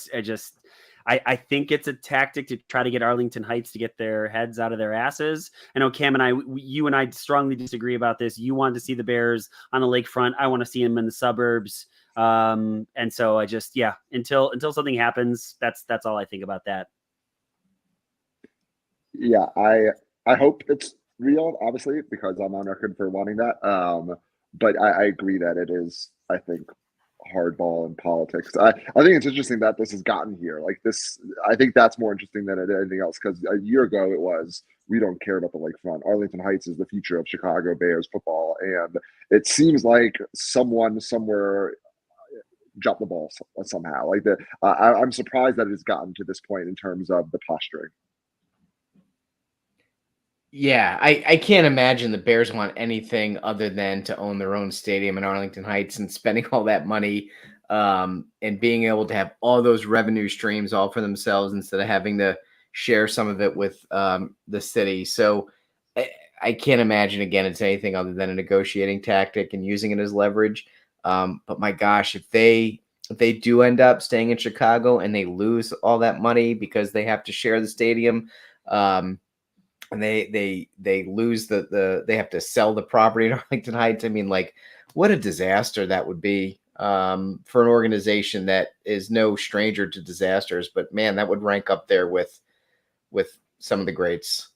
I think it's a tactic to try to get Arlington Heights to get their heads out of their asses. I know Cam and you and I strongly disagree about this. You want to see the Bears on the lakefront. I want to see them in the suburbs. And so until something happens, that's all I think about that. Yeah, I hope it's real, obviously, because I'm on record for wanting that. But I agree that it is, I think, hardball in politics. I think it's interesting that this has gotten here. Like this, I think that's more interesting than anything else, because a year ago it was, we don't care about the lakefront. Arlington Heights is the future of Chicago Bears football, and it seems like someone somewhere dropped the ball somehow. Like I'm surprised that it's gotten to this point in terms of the posturing. Yeah, I can't imagine the Bears want anything other than to own their own stadium in Arlington Heights and spending all that money and being able to have all those revenue streams all for themselves instead of having to share some of it with the city. So I can't imagine, again, it's anything other than a negotiating tactic and using it as leverage. But my gosh, if they do end up staying in Chicago and they lose all that money because they have to share the stadium, and they lose they have to sell the property in Arlington Heights. I mean, like, what a disaster that would be for an organization that is no stranger to disasters. But man, that would rank up there with some of the greats.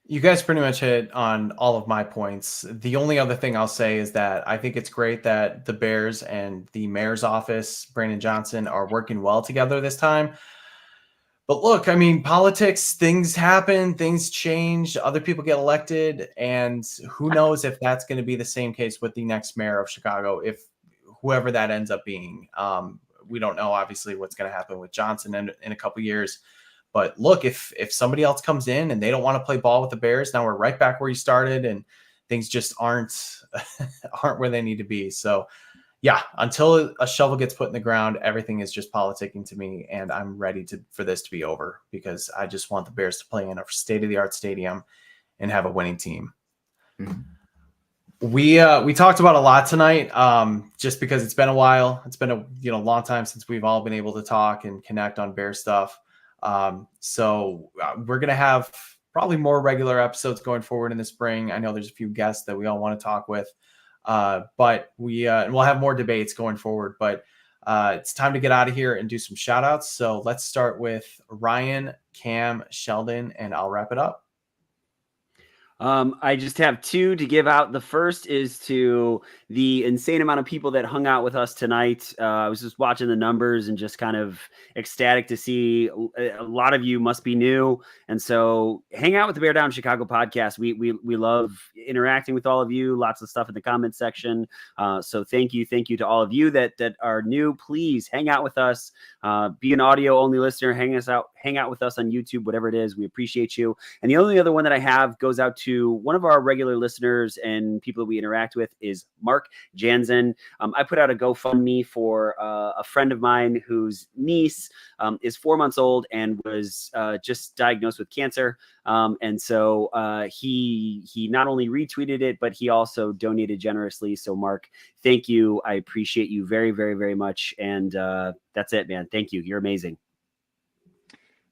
You guys pretty much hit on all of my points. The only other thing I'll say is that I think it's great that the Bears and the mayor's office, Brandon Johnson, are working well together this time. But look, I mean, politics, things happen, things change, other people get elected, and who knows if that's going to be the same case with the next mayor of Chicago, if whoever that ends up being. We don't know, obviously, what's going to happen with Johnson in a couple years. But look, if somebody else comes in and they don't want to play ball with the Bears, now we're right back where you started, and things just aren't where they need to be. So, yeah, until a shovel gets put in the ground, everything is just politicking to me, and I'm ready for this to be over because I just want the Bears to play in a state-of-the-art stadium and have a winning team. Mm-hmm. We talked about a lot tonight, just because it's been a while. It's been a long time since we've all been able to talk and connect on Bear stuff. So we're gonna have probably more regular episodes going forward in the spring. I know there's a few guests that we all want to talk with. But we'll have more debates going forward, but it's time to get out of here and do some shout outs. So let's start with Ryan, Cam, Sheldon, and I'll wrap it up. I just have two to give out. The first is to the insane amount of people that hung out with us tonight. I was just watching the numbers and just kind of ecstatic to see a lot of you must be new. And so hang out with the Bear Down Chicago podcast. We love interacting with all of you. Lots of stuff in the comments section. So thank you to all of you that are new. Please hang out with us. Be an audio only listener. Hang out with us on YouTube, whatever it is. We appreciate you. And the only other one that I have goes out to one of our regular listeners and people that we interact with is Mark Jansen. I put out a GoFundMe for a friend of mine whose niece is 4 months old and was just diagnosed with cancer. And so he not only retweeted it, but he also donated generously. So Mark, thank you. I appreciate you very, very, very much. And that's it, man. Thank you. You're amazing.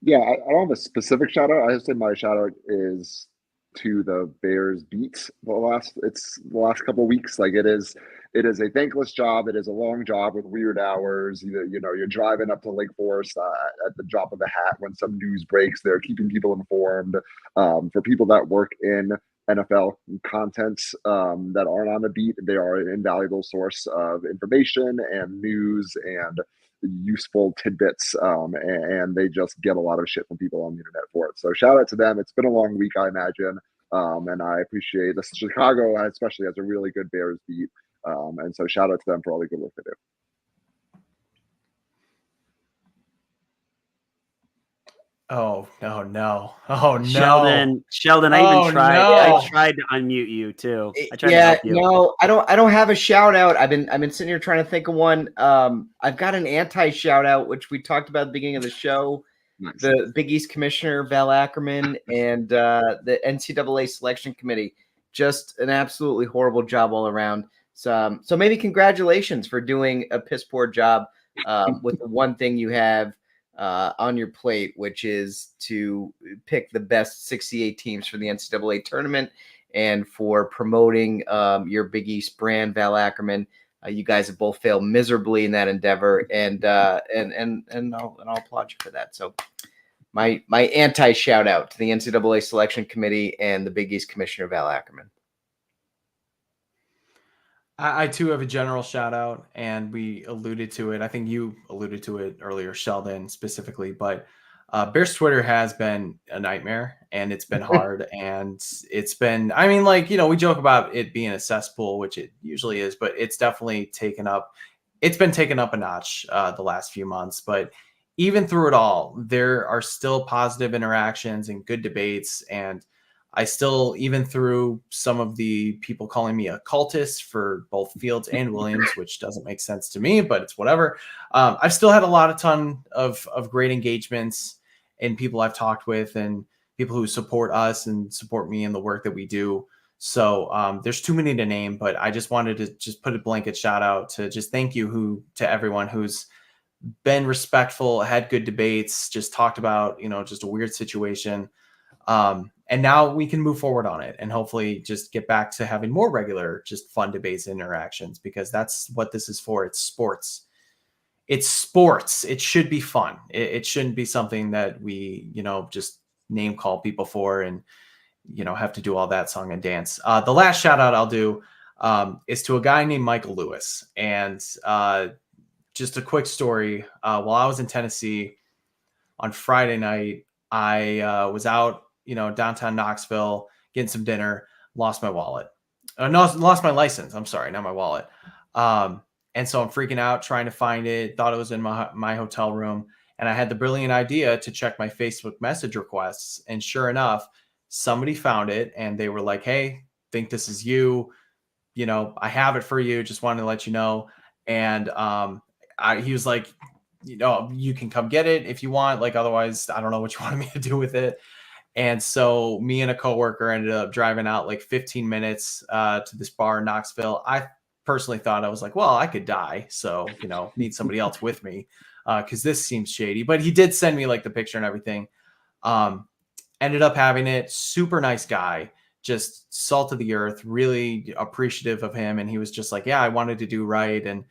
Yeah, I don't have a specific shout out. I just say my shout out is to the Bears beat the last couple of weeks. Like it is a thankless job. It is a long job with weird hours. You're driving up to Lake Forest at the drop of a hat when some news breaks. They're keeping people informed. For people that work in NFL content that aren't on the beat, they are an invaluable source of information and news and useful tidbits, and they just get a lot of shit from people on the internet for it. So shout out to them. It's been a long week, I imagine, and I appreciate this. Chicago especially has a really good Bears beat, and so shout out to them for all the good work they do. Oh no! Sheldon, I tried to unmute you too. I tried to help you. No, I don't have a shout out. I've been sitting here trying to think of one. I've got an anti shout out, which we talked about at the beginning of the show. Nice. The Big East Commissioner Val Ackerman and the NCAA Selection Committee. just an absolutely horrible job all around. So maybe congratulations for doing a piss poor job with the one thing you have on your plate, which is to pick the best 68 teams for the NCAA tournament and for promoting your Big East brand, Val Ackerman. You guys have both failed miserably in that endeavor, and I'll applaud you for that. So my anti shout out to the NCAA selection committee and the Big East commissioner, Val Ackerman. I too have a general shout out, and we alluded to it. I think you alluded to it earlier, Sheldon specifically, but Bears Twitter has been a nightmare, and it's been hard. And it's been, I mean, like, we joke about it being a cesspool, which it usually is, but it's definitely been taken up a notch the last few months. But even through it all, there are still positive interactions and good debates. And I still, even through some of the people calling me a cultist for both Fields and Williams, which doesn't make sense to me, but it's whatever. I've still had a ton of great engagements and people I've talked with and people who support us and support me in the work that we do. So there's too many to name, but I just wanted to just put a blanket shout out to just thank you to everyone who's been respectful, had good debates, just talked about, just a weird situation. And now we can move forward on it and hopefully just get back to having more regular, just fun debates and interactions, because that's what this is for. It's sports. It's sports. It should be fun. It shouldn't be something that we, just name call people for and, have to do all that song and dance. The last shout out I'll do is to a guy named Michael Lewis. And just a quick story. While I was in Tennessee on Friday night, I was out, downtown Knoxville, getting some dinner, lost my wallet. No, lost my license. I'm sorry, not my wallet. And so I'm freaking out, trying to find it, thought it was in my hotel room. And I had the brilliant idea to check my Facebook message requests. And sure enough, somebody found it and they were like, hey, think this is you. I have it for you. Just wanted to let you know. And he was like, you can come get it if you want. Like, otherwise, I don't know what you wanted me to do with it. And so me and a coworker ended up driving out like 15 minutes to this bar in Knoxville. I personally thought, I was like, well, I could die. So, need somebody else with me because this seems shady. But he did send me like the picture and everything. Ended up having it. Super nice guy. Just salt of the earth. Really appreciative of him. And he was just like, yeah, I wanted to do right. And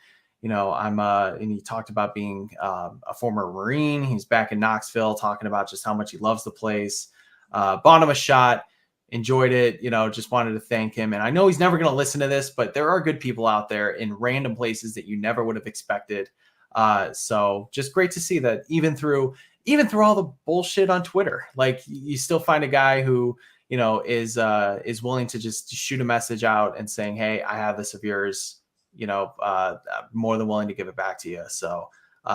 and he talked about being a former Marine. He's back in Knoxville talking about just how much he loves the place. Bought him a shot, enjoyed it, just wanted to thank him. And I know he's never going to listen to this, but there are good people out there in random places that you never would have expected. So just great to see that even through all the bullshit on Twitter, like you still find a guy who, is willing to just shoot a message out and saying, hey, I have this of yours, more than willing to give it back to you. So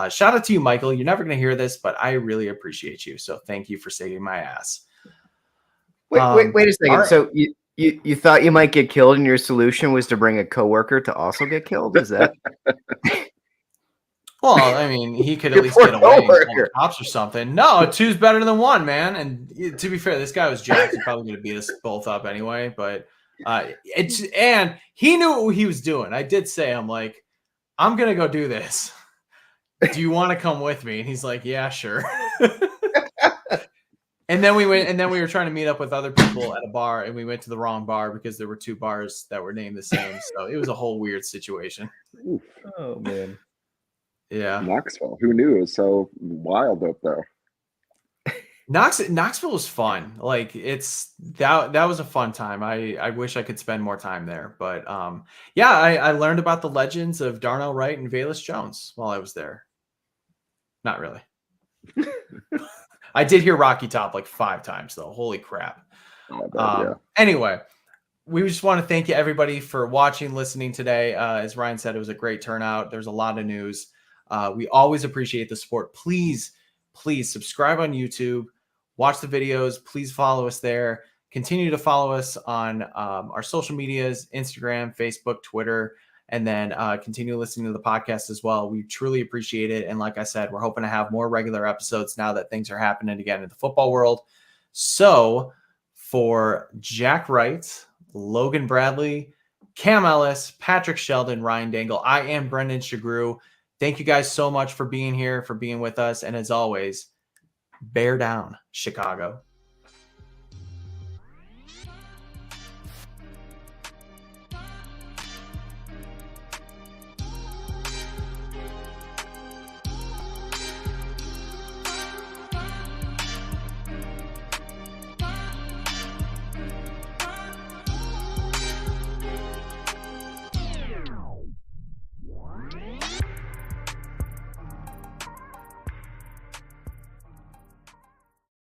shout out to you, Michael. You're never going to hear this, but I really appreciate you. So thank you for saving my ass. Wait a second. Right. So you thought you might get killed and your solution was to bring a coworker to also get killed? Is that? Well, I mean, he could at least get away and call cops or something. No, two's better than one, man. And to be fair, this guy was jacked. He's probably going to beat us both up anyway, but and he knew what he was doing. I did say, I'm like, I'm going to go do this. Do you want to come with me? And he's like, yeah, sure. And then we were trying to meet up with other people at a bar, and we went to the wrong bar because there were two bars that were named the same. So it was a whole weird situation. Oof. Oh man. Yeah. Knoxville. Who knew it was so wild up there? Knoxville was fun. Like that was a fun time. I wish I could spend more time there, but I learned about the legends of Darnell Wright and Velus Jones while I was there. Not really. I did hear Rocky Top like 5 times though. Holy crap. Yeah. Anyway, we just want to thank you everybody for watching, listening today. As Ryan said, it was a great turnout. There's a lot of news. We always appreciate the support. Please subscribe on YouTube, watch the videos. Please follow us there. Continue to follow us on our social medias, Instagram, Facebook, Twitter, and then continue listening to the podcast as well. We truly appreciate it. And like I said, we're hoping to have more regular episodes now that things are happening again in the football world. So for Jack Wright Logan Bradley, Cam Ellis, Patrick Sheldon, Ryan Dangle. I am Brendan Shagrew. Thank you guys so much for being here, for being with us. And as always, bear down, Chicago.